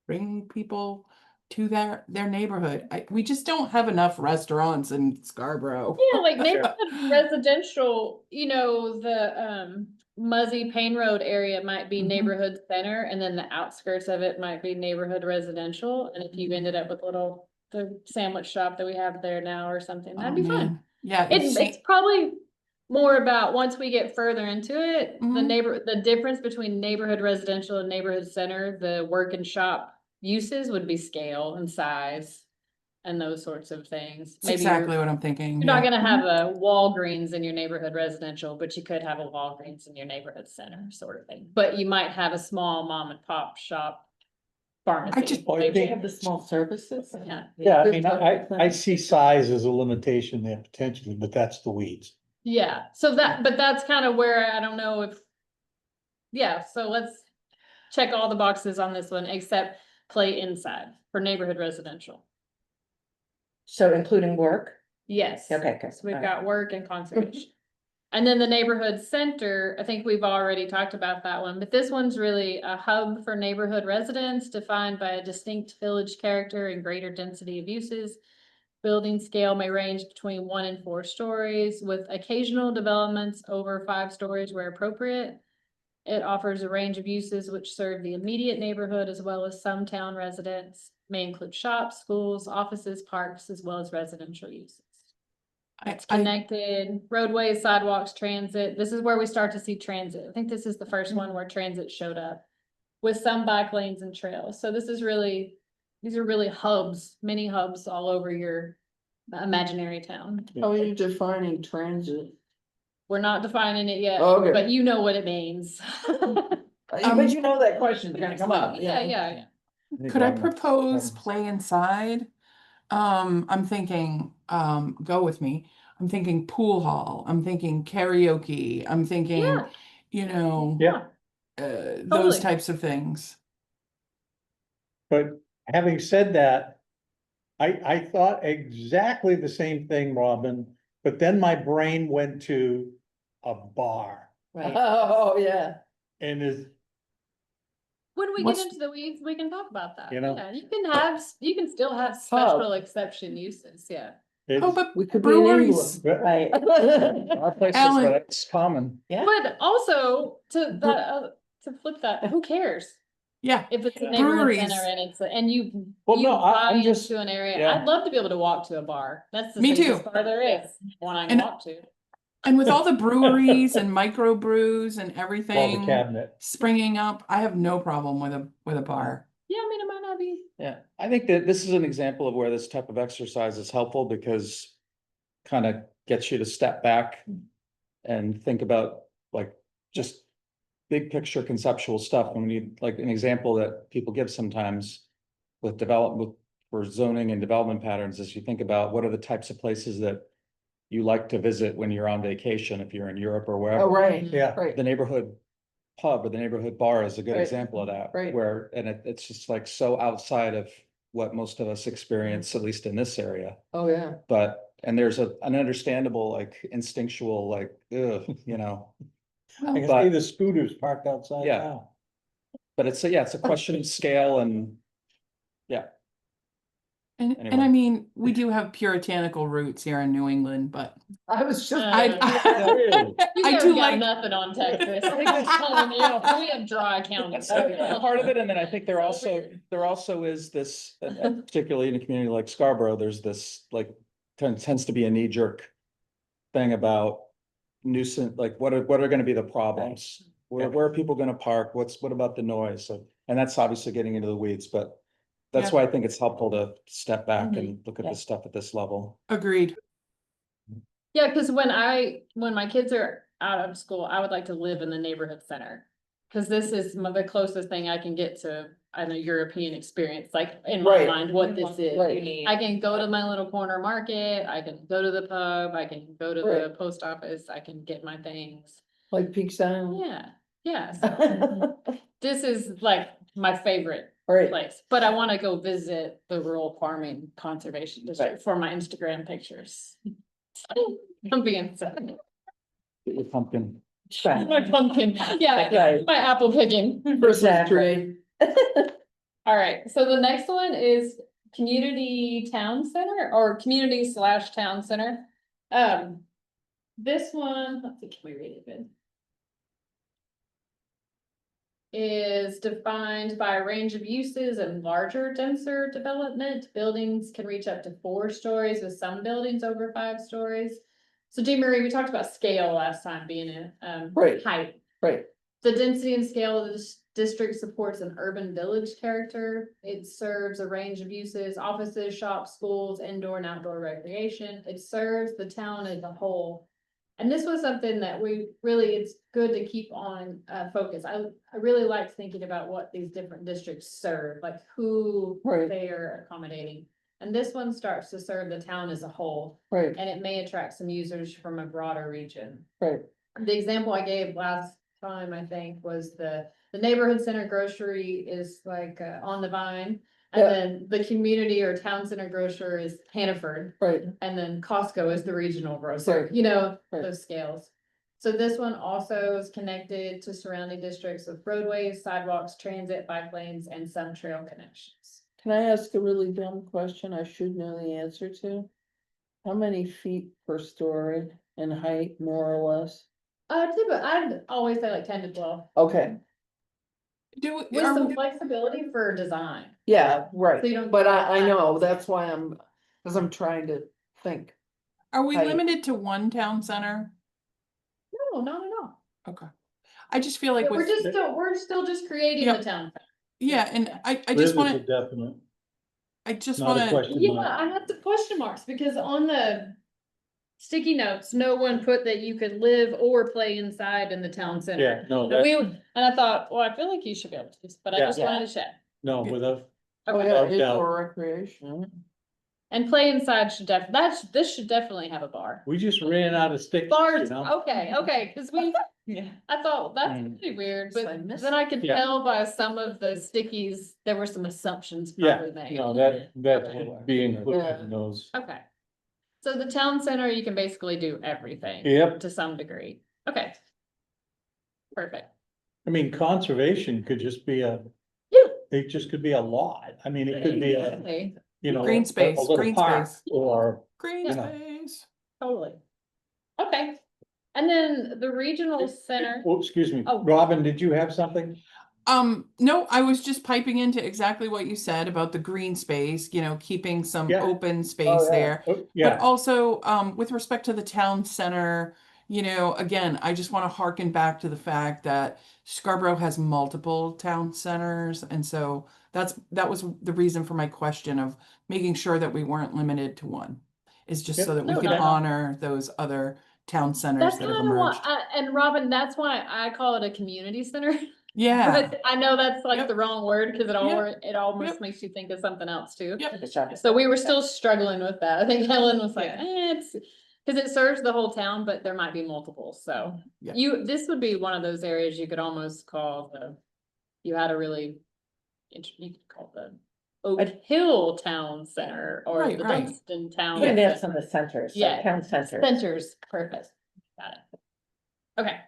bring people to their neighborhood. We just don't have enough restaurants in Scarborough. Yeah, like neighborhood residential, the Muzzy Payne Road area might be Mhm. neighborhood center, and then the outskirts of it might be neighborhood residential. And if you ended up with the sandwich shop that we have there now or something, that'd Oh, be fun. man. Yeah, It's probably more about once we get further into it, Mhm. the difference between neighborhood residential and neighborhood center, the work and shop uses would be scale and size and those sorts of things. That's Maybe exactly what I'm thinking. you're not yeah. gonna have a Walgreens in your neighborhood residential, but you could have a Walgreens in your neighborhood center sort of thing. But you might have a small mom and pop shop pharmacy. just- I They think- have the small services. Yeah. Yeah, I mean, I see size as a limitation there potentially, but that's the weeds. Yeah, but that's kind of where I don't know if. Yeah, so let's check all the boxes on this one except play inside for neighborhood residential. So including work? Yes. Okay, okay. So we've all right. got work and conservation. And then the neighborhood center, I think we've already talked about that one, but this one's really a hub for neighborhood residents defined by a distinct village character and greater density of uses. Building scale may range between 1 and 4 stories with occasional developments over 5 stories where appropriate. It offers a range of uses which serve the immediate neighborhood as well as some town residents, may include shops, schools, offices, parks, as well as residential uses. It's connected, roadways, sidewalks, transit. This is where we start to see transit. I think this is the first one where transit showed up with some bike lanes and trails. So these are really hubs, mini hubs all over your imaginary town. How are you defining transit? We're not defining it yet, Okay. but you know what it means. But you know that question's gonna come up. Yeah. Could I propose play inside? I'm thinking, go with me. I'm thinking pool hall. I'm thinking karaoke. I'm thinking, Yeah. Yeah. those Totally. types of things. But having said that, I thought exactly the same thing, Robin, but then my brain went to a bar Right. Oh, yeah. and is, When we What's- get into the weeds, we can talk about that. You know? Yeah, you can still have special exception uses, yeah. Oh, it's, but We could be in breweries. England. Right. Our places Alan- where it's common. Yeah. But also to flip that, who cares? Yeah, If it's a neighborhood Breweries. center and you Well, you no, buy I'm just- into an area, yeah. I'd love to be able to walk to a bar. That's the Me safest too. bar there is, one I can And- walk to. and with all the breweries and microbrews and all the everything cabinet. springing up, I have no problem with a bar. Yeah, I mean, it might not be. Yeah, I think that this is an example of where this type of exercise is helpful because kind of gets you to step back and think about like just big picture conceptual stuff. When you, like an example that people give sometimes with development, for zoning and development patterns, is you think about what are the types of places that you like to visit when you're on vacation, if you're in Europe or wherever. Oh, right, Yeah. right. The neighborhood pub or the neighborhood bar is a good Right. example of that. Right. Where, and it's just like so outside of what most of us experience, at least in this area. Oh, yeah. But, and there's an understandable, like instinctual, like, ugh, you know, I can But- see the scooters parked outside Yeah. now. but it's it's a question of scale and, yeah. And Anyway. I mean, we do have puritanical roots here in New England, but I was just. You I guys do got like, nothing on Texas. I'm just telling you, we have dry counties. Part of it, and then I think there also is this, and particularly in a community like Scarborough, there's this like tends to be a knee-jerk thing about nuisance, like what are gonna be the problems? Where are people gonna park? What about the noise? So, and that's obviously getting into the weeds, but that's Yeah. why I think it's helpful to step back Mhm. and look at Yeah. this stuff at this level. agreed. Yeah, because when my kids are out of school, I would like to live in the neighborhood center. Cause this is the closest thing I can get to a European experience, like in my Right. mind, what this is. Right. I can go to my little corner market, I can go to the pub, I can go to the Right. post office, I can get my things. Like Peaks Island. Yeah, yes, this is like my favorite Right, place, but I wanna go visit the rural farming conservation district for my Instagram pictures. I'm being sad. Get your pumpkin. My pumpkin, yeah, Right. my apple picking. Christmas Exactly. tree. All right, so the next one is community town center or community/town center. This one, let's see, can we read it good? Is defined by a range of uses and larger, denser development. Buildings can reach up to 4 stories, with some buildings over 5 stories. So Jean Marie, we talked about scale last time being a Right. height. Right, The density and scale of the district supports an urban village character. It serves a range of uses, offices, shops, schools, indoor and outdoor recreation. It serves the town as a whole. And this was something that it's good to keep on focus. I really like thinking about what these different districts serve, like who Right. they are accommodating. And this one starts to serve the town as a whole, right, and it may attract some users from a broader region. right, The example I gave last time, I think, was the neighborhood center grocery is like on the Vine. And Yeah. then the community or town center grocer is Hannaford, right, and then Costco is the regional grocer, Right. you know, Right. those scales. So this one also is connected to surrounding districts with roadways, sidewalks, transit, bike lanes, and some trail connections. Can I ask a really dumb question I should know the answer to? How many feet per story in height, more or less? I'd always say like 10 to 12, Okay, with Are some we- flexibility for design. yeah, So right, you don't but go I back. know, that's why cause I'm trying to think. Are we height. limited to one town center? No, not at all. Okay. I just feel like We're with, we're still just creating Yeah. the town. yeah, and I Liz just is a wanna, definite, I just not a wanna, question Yeah, mark. I had the question marks because on the sticky notes, no one put that you could live or play inside in the town Yeah, center. no, And that, I thought, well, I feel like you should be able to, but I Yeah. just wanted to check. no, without, Oh, Okay. yeah, Without doubt. indoor recreation. And play inside should this should definitely have a bar. we just ran out of sticks, you Bars, know? okay, cause Yeah. I thought that's Mm. pretty weird, So but I missed then I could Yeah. tell by some of the stickies, there were some assumptions Yeah, probably made. no, that should be included in those. Okay. So the town center, you can basically do everything. Yep. To some degree. Okay. Perfect. I mean, conservation could just be Yeah. it just could be a lot. I mean, it could be a, Exactly. you know. Green space, a little green park, space. Or, green you know. space. Totally. Okay. And then the regional center, oh, excuse me, Oh. Robin, did you have something? No, I was just piping into exactly what you said about the green space, keeping some Yeah. open space yeah. there. Oh, But yeah, also, with respect to the town center, again, I just want to harken back to the fact that Scarborough has multiple town centers. And so that was the reason for my question of making sure that we weren't limited to one. is just Yep. so that we No, can not at all. honor those other town centers That's that have kind of emerged. what, and Robin, that's why I call it a community center. Yeah, But I know that's like Yep. the wrong word, cause it almost Yep. makes you think of something else too. Yep. So we were still struggling with that. I think Helen was like, Yeah. it's, cause it serves the whole town, but there might be multiple, so. Yeah. This would be one of those areas you could almost call you had a really, you could call the Oak Hill Town Center or Right, the right. Dunstan Town. Putting Center. that some of the centers, Yeah. like town centers. Centers, perfect. Got it. Okay.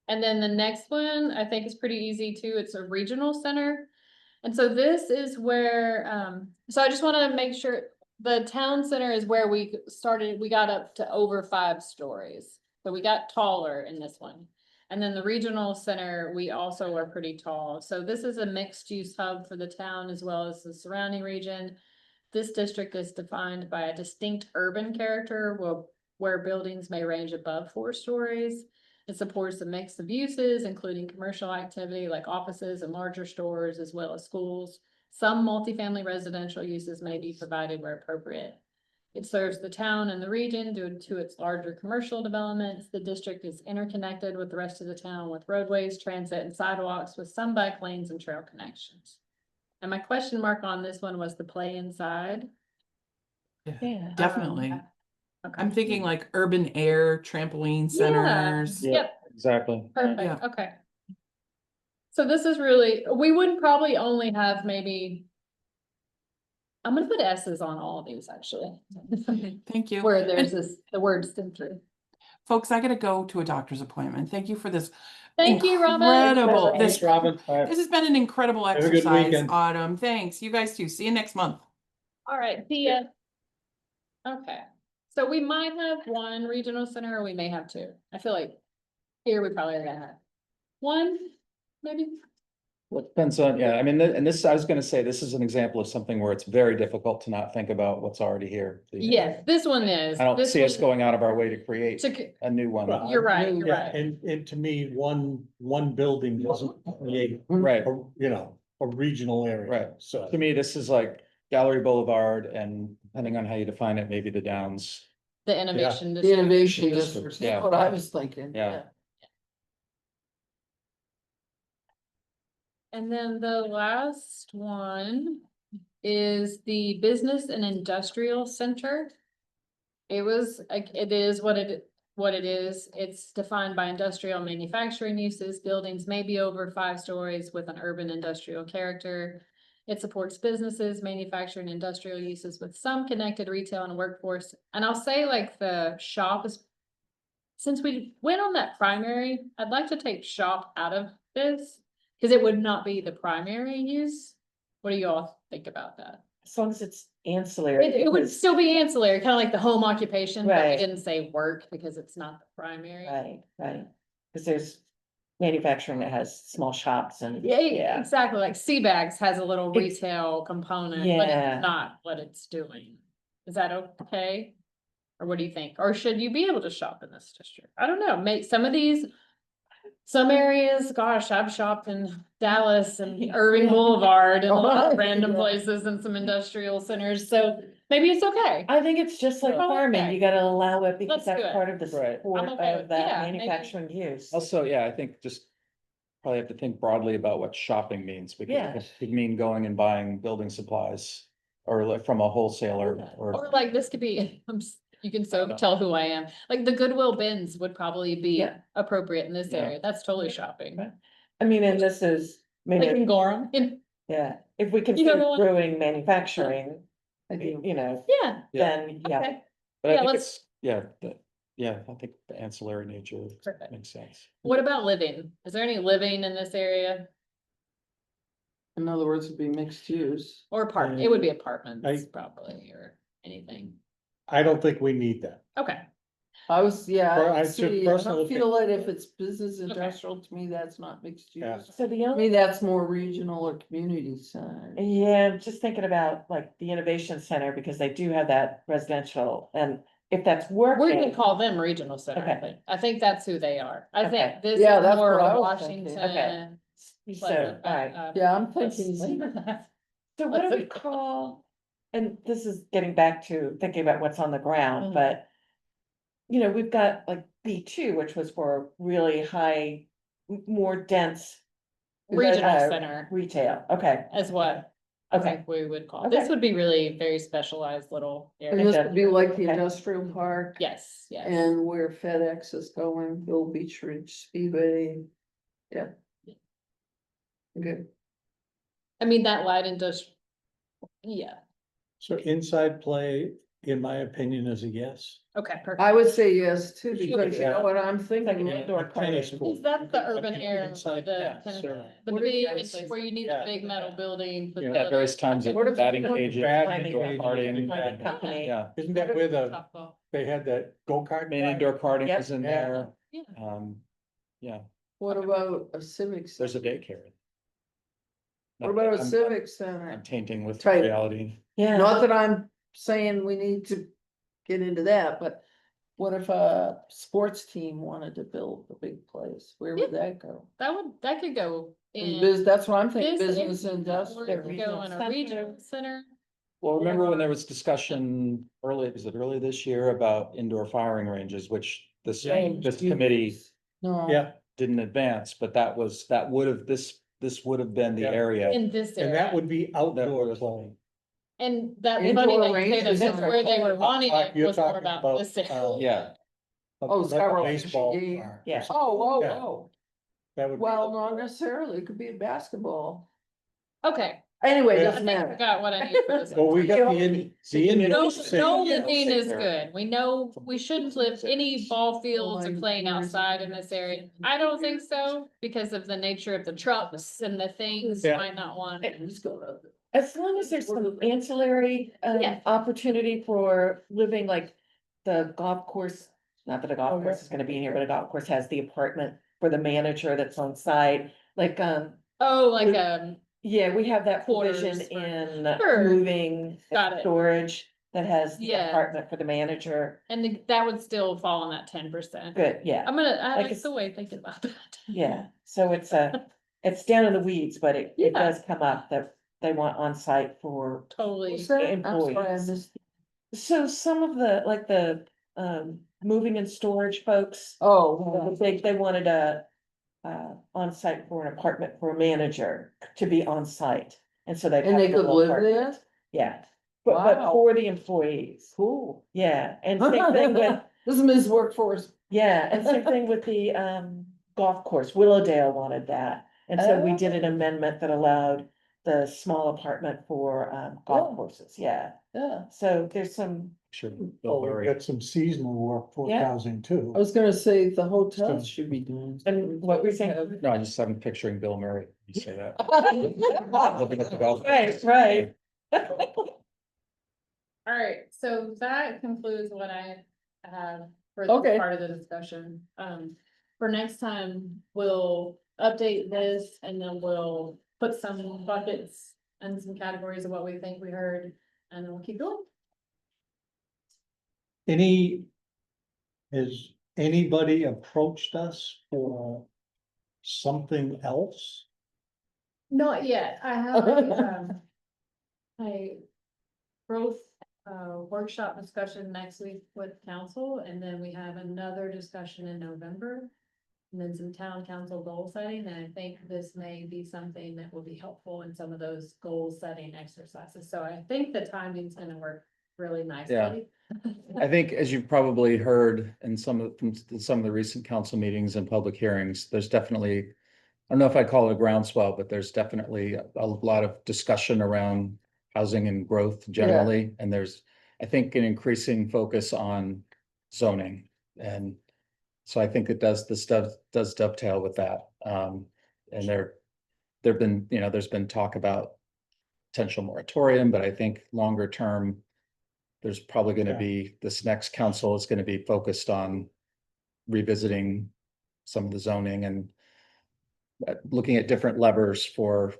And then the next one, I think is pretty easy too. It's a regional center. And so this is where, so I just wanna make sure, the town center is where we got up to over 5 stories. So we got taller in this one. And then the regional center, we also are pretty tall. So this is a mixed use hub for the town as well as the surrounding region. This district is defined by a distinct urban character, where buildings may range above 4 stories. It supports a mix of uses, including commercial activity like offices and larger stores, as well as schools. Some multifamily residential uses may be provided where appropriate. It serves the town and the region due to its larger commercial developments. The district is interconnected with the rest of the town with roadways, transit, and sidewalks, with some bike lanes and trail connections. And my question mark on this one was the play inside. Yeah. Definitely. Okay. I'm thinking like urban air trampoline centers. Yeah. Yep, Exactly. perfect, Yeah. okay. So this is really, we would probably only have maybe. I'm gonna put S's on all of these, actually. Thank you. Where there's And the word center. folks, I gotta go to a doctor's appointment. Thank you for this. Thank you, Robin. Incredible. Thanks, This Robin. this has been an incredible a good exercise, weekend. Autumn. Thanks. You guys too. See you next month. All right, see ya. Okay, so we might have one regional center, or we may have 2. I feel like here we probably are gonna have one, maybe. Well, it depends on, yeah, I mean, and this, I was gonna say, this is an example of something where it's very difficult to not think about what's already here. Yes, this one is. I don't This see us one- going out of our way to create to- a new one. Right. You're right, you're Yeah, right. and to me, one building doesn't create, Right, a regional area. Right. So. to me, this is like Gallery Boulevard, and depending on how you define it, maybe the Downs. The innovation. The district. innovation district, Yeah. that's what I was thinking. Yeah. And then the last one is the Business and Industrial Center. It was, like, it is what it is. It's defined by industrial manufacturing uses. Buildings may be over 5 stories with an urban industrial character. It supports businesses, manufacturing, industrial uses with some connected retail and workforce. And I'll say like the shop is, since we went on that primary, I'd like to take shop out of this. Cause it would not be the primary use. What do you all think about that? As long as it's ancillary. It would because- still be ancillary, kind of like the home occupation, but we Right. didn't say work because it's not the primary. Right. Cause there's manufacturing that has small shops and. Yeah, exactly, like Seabags has a little It's- retail component, but Yeah. it's not what it's doing. Is that okay? Or what do you think? Or should you be able to shop in this district? I don't know, make some of these. Some areas, gosh, I've shopped in Dallas and Irving Yeah. Boulevard and a lot of Oh, random yeah. places and some industrial centers, so maybe it's okay. I think it's just like Oh, farming, okay. you gotta allow it Let's because do that's it. part of the Right. support I'm okay of with- that yeah, maybe- manufacturing use. Also, yeah, I think just probably have to think broadly about what shopping means, because Yeah. it could mean going and buying building supplies. Or like from a wholesaler Yeah. Or or, like this could be, you can so know. tell who I am, like the Goodwill bins would probably be Yeah. appropriate in this Yeah. area, that's totally shopping. Right. I mean, and this is, Like in maybe, Gorham, yeah, if we You know consider the one- brewing manufacturing, I do. you know, yeah, Yeah. then, yeah. okay, but I Yeah, think let's- it's, yeah, yeah, I think the ancillary nature Perfect. makes sense. What about living? Is there any living in this area? In other words, it'd be mixed use. Or apartment, it would be apartments probably, or anything, I don't think we need that. okay. I was, yeah, Well, I I took see, I personal don't feel that if it's business Okay. industrial, to me, that's not mixed Yeah. use. So the I only, mean, that's more regional or community center. yeah, I'm just thinking about like the innovation center, because they do have that residential, and if that's We're gonna working. call them regional center, I Okay. think. I think that's who they are. I Okay. think this Yeah, is that's more what I of was thinking. Washington. So, alright, Yeah, I'm let's- thinking, so what do we Let's- call, and this is getting back to thinking about what's on the ground, Mhm. but. You know, we've got like B2, which was for really high, more dense. Regional uh, center Retail, okay, as what I okay, think we would call, this Okay. would be really very specialized little And area. this would be like the Okay. industrial park. Yes, yes. And where FedEx is going, Bill Beach Ridge Speedway. Yeah. Good. I mean, that light industry, yeah, So inside play, in my opinion, is a yes. okay, perfect. I would say yes too, because you Yeah. know what I'm like an thinking. indoor Tennis park. court. Is that the urban Okay, area, inside, the, yeah, kind of- sure. the What do you big, guys where you need Yeah. the big metal building? with Yeah, the- At various times of What if- batting what- cages, Batting indoor cages, karting, Private company. yeah. Isn't that where the, Softball. they had that go-kart? Main indoor karting Yep. is in Yeah. there, Yeah. yeah, What about a civic? there's a center? daycare. What about a I'm- civic I'm center? tainting with Type. reality. Yeah, Not that I'm saying we need to get into that, but what if a sports team wanted to build a big place? Where would that go? That could go in. That's what I'm thinking, this business area, and or industrial. it could regional go in a center. regional center. Well, remember when there was discussion early, was it early this year about indoor firing ranges, which this, Yeah. this committee No. Yeah, didn't advance, but that would have, this would have been the Yeah. area. In this and that area, would be outdoor was- play. and that's Indoor funny that you say that, ranges because are where they were cool. wanting it You're was more talking about this area. Yeah, Oh, like a Scarborough baseball Michigan. park or Yeah. something. Oh, Yeah. oh, That would. well, not necessarily, it could be a basketball. Okay, Anyway, Yeah. I doesn't think I matter. got what I need for this. Well, we got the indoor. No, center. no Yeah. living is Center. good. We know we shouldn't live any ball fields or my playing goodness. outside in this area. I don't think so, because of the nature of the trucks and the things you Yeah. might not want. Just go to- as long as there's some ancillary, Yeah. opportunity for living like the golf course. Not that a golf Okay. course is gonna be in here, but a golf course has the apartment for the manager that's on site, like, Oh, like, yeah, we have that provision Quarters for- in Sure. moving. Got it. Storage that has the Yeah. apartment for the manager, and that would still fall on that 10%. good, yeah, I Like like it's- the way thinking about that. yeah, so it's it's down in the weeds, but it Yeah. does come up that they want on site for. Totally. What's that? I'm sorry, I Employees. missed. So some of the, like the, moving and storage folks, Oh, they wanted a, on site for an apartment for a manager to be on site, and so they. and they could live there? Yeah, but Wow. for the employees, Cool. yeah, and same thing with, This is Ms. Workforce. yeah, and same thing with the, golf course, Willowdale wanted that. And so we did an Oh. amendment that allowed the small apartment for, golf Yeah. courses, yeah, Yeah, so there's some. sure. Oh, Bill we Murray. got some seasonal work for Yeah. housing too. I was gonna say the So- hotels should be doing. And what we're saying. No, I just, I'm picturing Bill Murray, you say that. Looking at the golf. Right, right. All right, so that concludes what I have for Okay. this part of the discussion. For next time, we'll update this and then we'll put some buckets and some categories of what we think we heard, and then we'll keep going. Has anybody approached us for something else? Not yet, I have a growth workshop discussion next week with council, and then we have another discussion in November. And then some town council goal setting, and I think this may be something that will be helpful in some of those goal setting exercises, so I think the timing's gonna work really nicely. I think, as you've probably heard in from some of the recent council meetings and public hearings, there's definitely, I don't know if I call it a groundswell, but there's definitely a lot of discussion around housing and growth generally. And there's, I think, an increasing focus on zoning. And so I think this stuff does dovetail with that. And there've been, there's been talk about potential moratorium, but I think longer term, there's probably gonna Yeah. be, this next council is gonna be focused on revisiting some of the zoning and looking at different levers for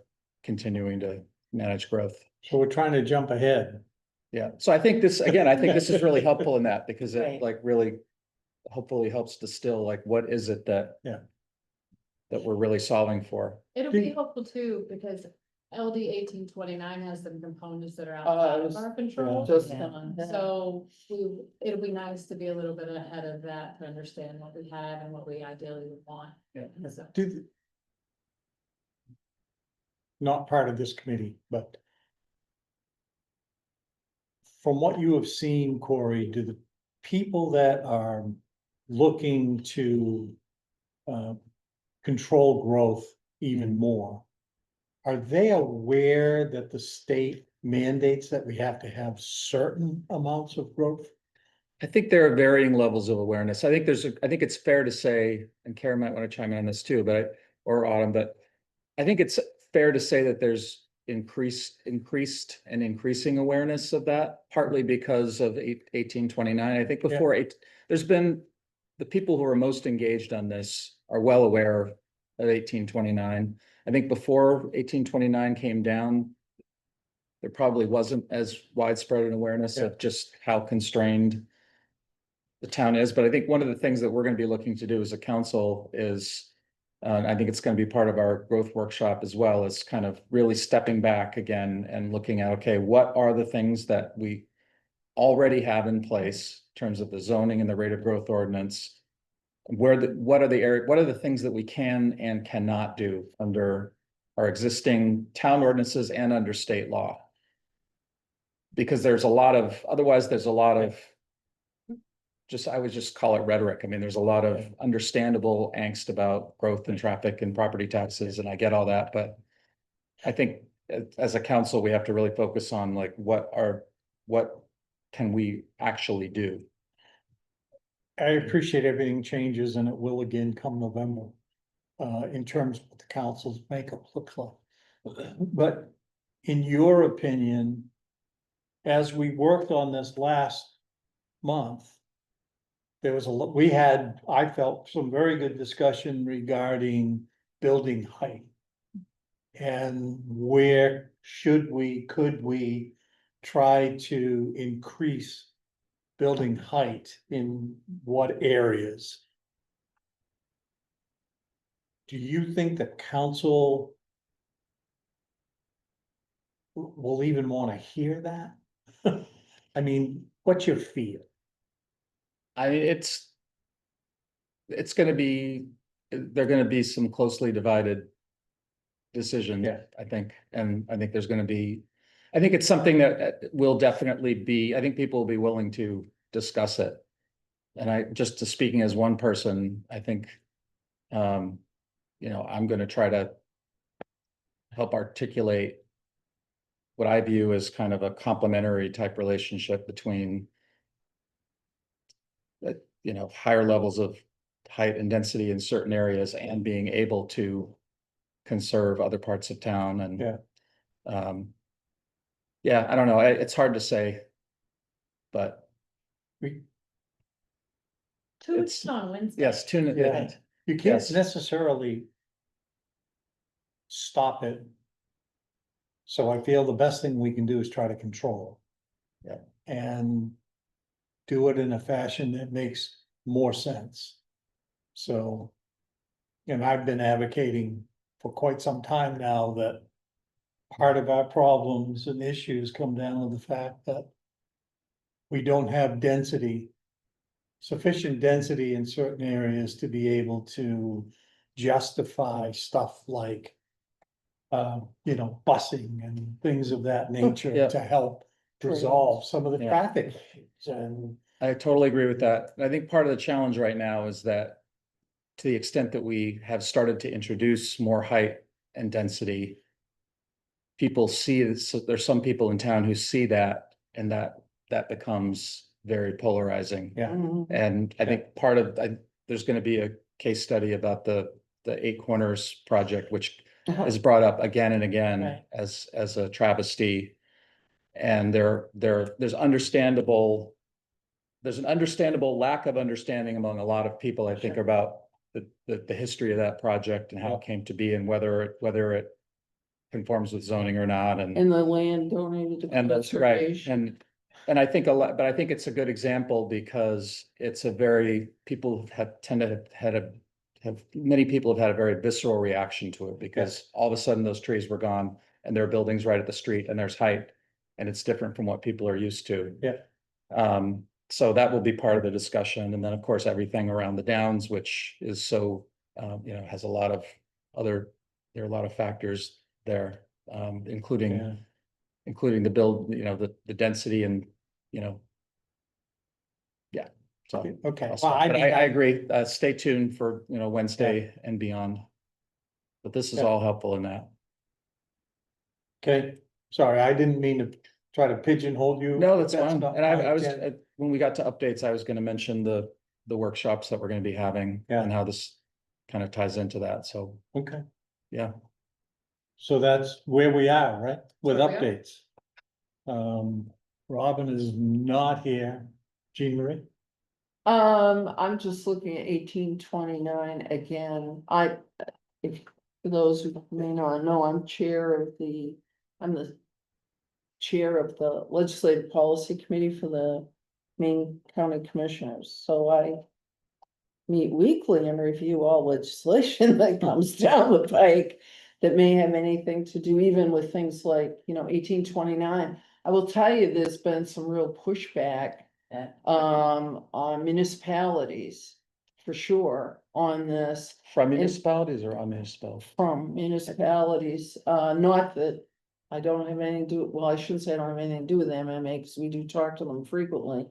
continuing to manage growth. So we're trying to jump ahead. Yeah, so I think this, again, I think this is really helpful in that, because it Right. like really hopefully helps distill like what is it that Yeah. that we're really solving for. It'll be helpful too, because LD 1829 has some components that are I outside was of our control. Just Yeah. on that. So it'll be nice to be a little bit ahead of that to understand what we have and what we ideally would want. Yeah. So, Not part of this committee, but from what you have seen, Corey, do the people that are looking to control growth even more, are they aware that the state mandates that we have to have certain amounts of growth? I think there are varying levels of awareness. I think I think it's fair to say, and Karen might want to chime in on this too, or Autumn, but I think it's fair to say that there's increased and increasing awareness of that, partly because of 1829. I think there's been, the people who are most engaged on this are well aware of 1829. I think before 1829 came down, there probably wasn't as widespread an awareness of just how constrained the town is. But I think one of the things that we're going to be looking to do as a council is, I think it's going to be part of our growth workshop as well, is kind of really stepping back again and looking at, okay, what are the things that we already have in place in terms of the zoning and the rate of growth ordinance? What are the things that we can and cannot do under our existing town ordinances and under state law? Because there's a lot of I would just call it rhetoric. I mean, there's a lot of understandable angst about growth and traffic and property taxes, and I get all that, but I think as a council, we have to really focus on like, what can we actually do? I appreciate everything changes and it will again come November, in terms of what the council's makeup looks like. But in your opinion, as we worked on this last month, there was I felt some very good discussion regarding building height. And where could we try to increase building height in what areas? Do you think the council will even want to hear that? I mean, what's your feel? I mean, it's gonna be, there are gonna be some closely divided decisions, Yeah. I think, and I think I think it's something that will definitely be, I think people will be willing to discuss it. And just to speaking as one person, I think, I'm gonna try to help articulate what I view as kind of a complementary type relationship between higher levels of height and density in certain areas and being able to conserve other parts of town. And I don't know, it's hard to say, but it's on Wednesday. yes, tune it. Yeah. You can't Yes. necessarily stop it. So I feel the best thing we can do is try to control. Yeah. And do it in a fashion that makes more sense. So, and I've been advocating for quite some time now that part of our problems and issues come down to the fact that we don't have sufficient density in certain areas to be able to justify stuff like busing and things of that nature Yeah. to help resolve some of the Yeah. traffic issues. And I totally agree with that. And I think part of the challenge right now is that to the extent that we have started to introduce more height and density, people see this, there's some people in town who see that, and that becomes very polarizing. Yeah. And I think there's going to be a case study about the Eight Corners project, which is brought up again and again Right. as a travesty. And there's an understandable lack of understanding among a lot of people, I think, about the history of that project and how it came to be and whether it conforms with zoning or not. And And the land donated to and that's right. conservation. And I think but I think it's a good example because it's people have tended to many people have had a very visceral reaction to it because all of a sudden those trees were gone and there are buildings right at the street and there's height. And it's different from what people are used to. Yeah. So that will be part of the discussion. And then, of course, everything around the downs, which is so, has a lot of other, there are a lot of factors there, including Yeah. the build, the density and, yeah. So. Okay, I'll well, stop. But mean, I agree. Stay tuned for, Wednesday and beyond. But this is Yeah. all helpful in that. Okay, sorry, I didn't mean to try to pigeonhole you. No, that's fine. not And my I was, intent. when we got to updates, I was gonna mention the workshops that we're gonna be having Yeah. and how this kind of ties into that. So, Okay, yeah. so that's where we are, right, with Where we are. updates. Robin is not here. Jean Marie? I'm just looking at 1829 again. If, for those who may not know, I'm the chair of the Legislative Policy Committee for the Maine County Commissioners, so I meet weekly and review all legislation that comes down the pike that may have anything to do even with things like, 1829. I will tell you, there's been some real pushback on municipalities, for sure, on this. From municipalities or on municipal? From municipalities, not that I don't have anything to do, well, I shouldn't say I don't have anything to do with MMA, because we do talk to them frequently.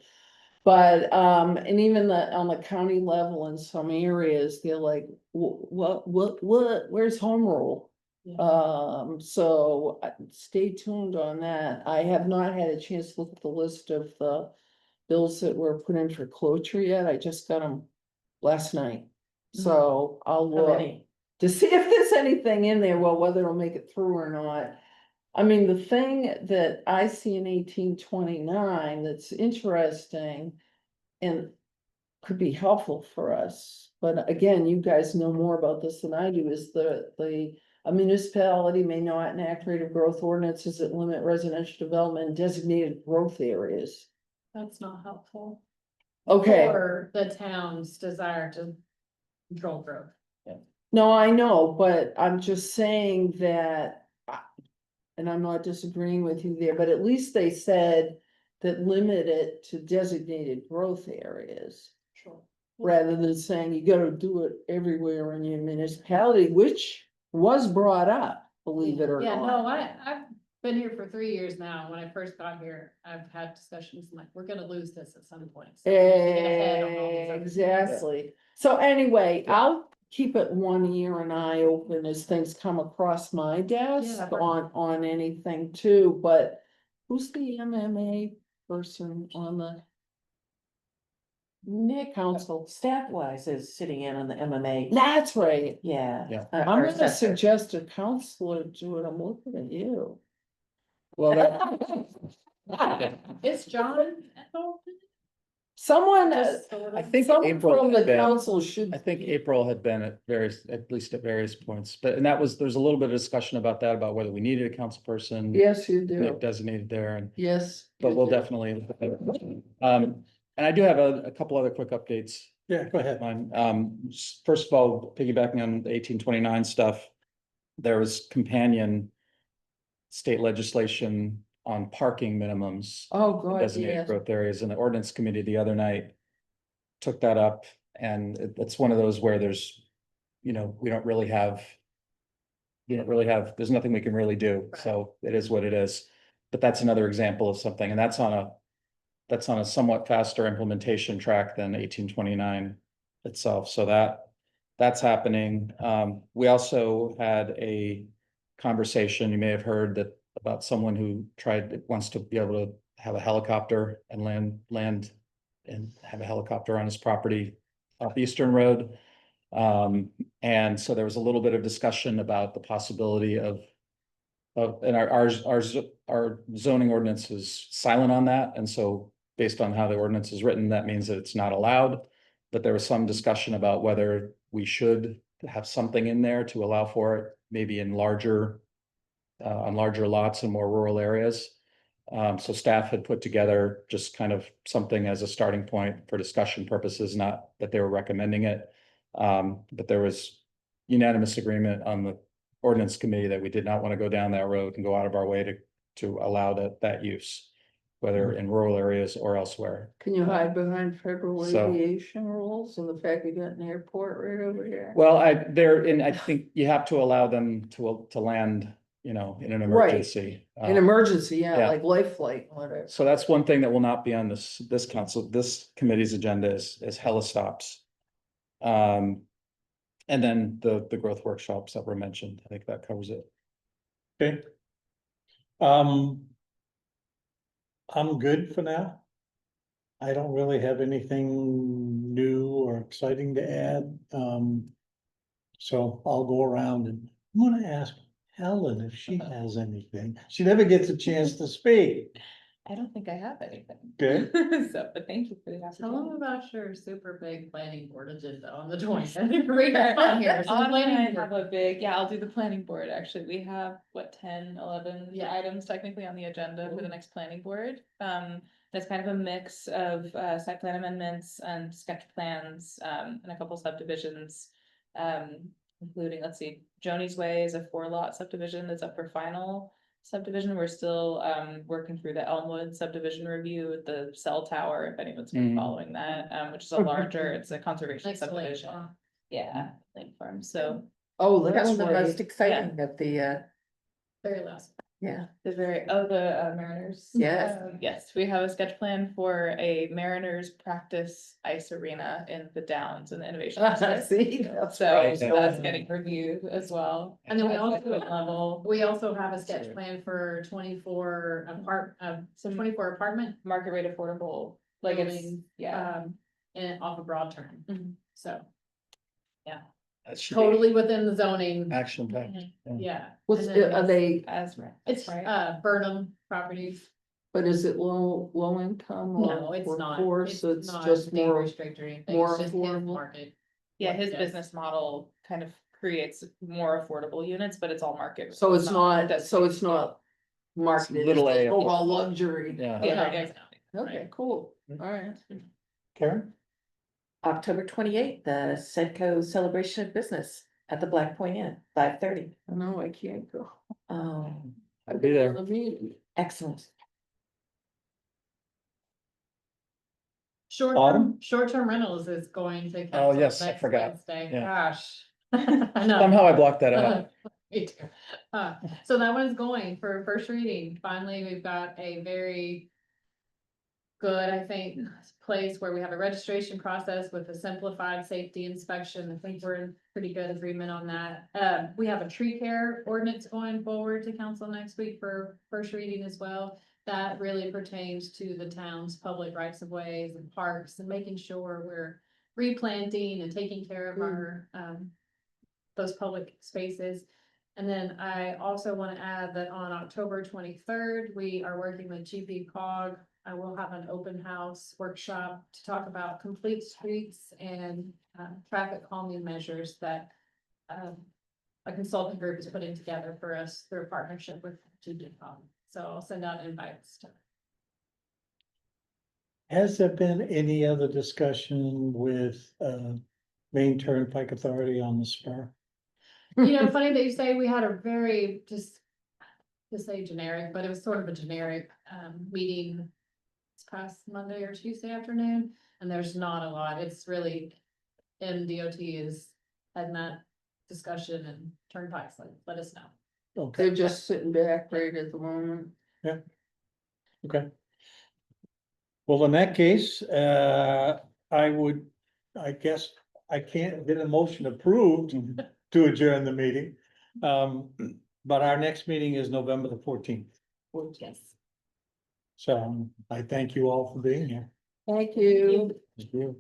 But, and even on the county level in some areas, they're like, what, where's home rule? So stay tuned on that. I have not had a chance to look at the list of the bills that were put in for cloture yet. I just got them last night. So I'll How look many? to see if there's anything in there, well, whether it'll make it through or not. I mean, the thing that I see in 1829 that's interesting and could be helpful for us, but again, you guys know more about this than I do, is a municipality may not enact rate of growth ordinances that limit residential development in designated growth areas. That's not helpful. Okay. For the town's desire to control growth. No, I know, but I'm just saying that, and I'm not disagreeing with you there, but at least they said that limit it to designated growth areas. Sure. Rather than saying you gotta do it everywhere in your municipality, which was brought up, believe it or Yeah, not. no, I've been here for 3 years now. When I first got here, I've had discussions, I'm like, we're gonna lose this at some point. So we need to get ahead on all these other things. Exactly. So anyway, I'll keep it 1 ear and eye open as things come across my desk Yeah. on anything too, but who's the MMA person on the Nick, council? staff wise is sitting in on the MMA. That's right. Yeah. Yeah. Our I'm gonna assessor. suggest a counselor do it. I'm looking at you. Well, that, Is John involved in it? Someone, Just sort I of? think someone April from the had been- council should. I think April had been at least at various points, but, and there's a little bit of discussion about that, about whether we needed a council person. Yes, you do. Designated there, and, Yes. but you we'll do. definitely. And I do have a couple other quick updates. Yeah, go ahead. First of all, piggybacking on the 1829 stuff, there was companion state legislation on parking minimums. Oh, God, Designated yes. growth areas, and the ordinance committee the other night took that up, and it's one of those where there's, we don't really have, there's nothing we can really do, so it is what it is. But that's another example of something, and that's on a somewhat faster implementation track than 1829 itself, so that's happening. We also had a conversation, you may have heard that, about someone who wants to be able to have a helicopter and land and have a helicopter on his property off Eastern Road. And so there was a little bit of discussion about the possibility of, and our zoning ordinance is silent on that, and so based on how the ordinance is written, that means that it's not allowed. But there was some discussion about whether we should have something in there to allow for it, maybe in on larger lots in more rural areas. So staff had put together just kind of something as a starting point for discussion purposes, not that they were recommending it. But there was unanimous agreement on the ordinance committee that we did not want to go down that road and go out of our way to allow that use, whether in rural areas or elsewhere. Can you hide behind federal So- aviation rules and the fact you got an airport right over here? Well, I think you have to allow them to land, you know, in an Right. emergency. An emergency, yeah, yeah. like life flight, whatever. So that's one thing that will not be on this committee's agenda is helistops. And then the growth workshops that were mentioned, I think that covers it. Okay. I'm good for now. I don't really have anything new or exciting to add. So I'll go around and I'm gonna ask Helen if she has anything. She never gets a chance to speak. I don't think I have anything. Okay. So, but thank you for the Tell them opportunity. about your super big planning board agenda on the 20th. Read it on here. So the On planning I board- have a big, yeah, I'll do the planning board, actually. We have, what, 10, 11 Yeah. items technically on the agenda for the next planning board. That's kind of a mix of site plan amendments and sketch plans, and a couple subdivisions. Including, let's see, Joni's Way is a 4-lot subdivision that's up for final subdivision. We're still working through the Elmwood subdivision review with the cell tower, if anyone's been Mm. following that, which is a larger, it's a conservation Next to Lake subdivision. Farm. Yeah, Lake Farm, so Oh, That that's was the right. most exciting of the, Very last. yeah. the Mariners. Yes. Yes, we have a sketch plan for a Mariners practice ice arena in the Downs in the Innovation District. See, that's So right. that's getting reviewed as well. And then we at also, the level, we also have a sketch plan for 24 apartment market rate affordable, like it's, building, yeah. and off of Broad Turn. Mhm. So That should be totally within the zoning, action packed. yeah. What's, And then are they, As right. It's right. Burnham properties. but is it low income or? No, it's not. workforce? So it's not just being more, restricted or anything. more It's just his affordable? market. Yeah, what his does. business model kind of creates more affordable units, but it's all market. so it's not, that's- so it's not marketed as Little A. overall luxury. Yeah. Yeah, No, exactly. Okay, cool, all right. Karen? October 28th, the Sedco Celebration of Business at the Black Point Inn, 5:30. No, I can't go. Oh, I'll be there. The meeting. excellent. Autumn? Short-term rentals is going to. Oh, cancel yes, I next forgot. Wednesday. Yeah. Gosh. I know. Somehow I blocked that out. Me too. So that one's going for first reading. Finally, we've got a very good, I think, place where we have a registration process with a simplified safety inspection. I think we're in pretty good agreement on that. We have a tree care ordinance going forward to council next week for first reading as well. That really pertains to the town's public rights of ways and parks and making sure we're replanting and taking care of our, those public spaces. And then I also want to add that on October 23rd, we are working with GP I will have an open house workshop to talk about complete streets and traffic calming measures that a consulting group is putting together for us through a partnership with GP-COG. So I'll send out invites to. Has there been any other discussion with Maine Turnpike Authority on the spur? You know, funny that you say we had a very, just to say generic, but it was sort of a generic meeting this past Monday or Tuesday afternoon, and there's not a lot. It's really, MDOT is having that discussion and turnpikes, let us know. Okay, They're just sitting back right at the moment. okay. Well, in that case, I guess I can't get a motion approved to adjourn the meeting. But our next meeting is November the 14th. Yes. So I thank you all for being here. Thank you. Thank you.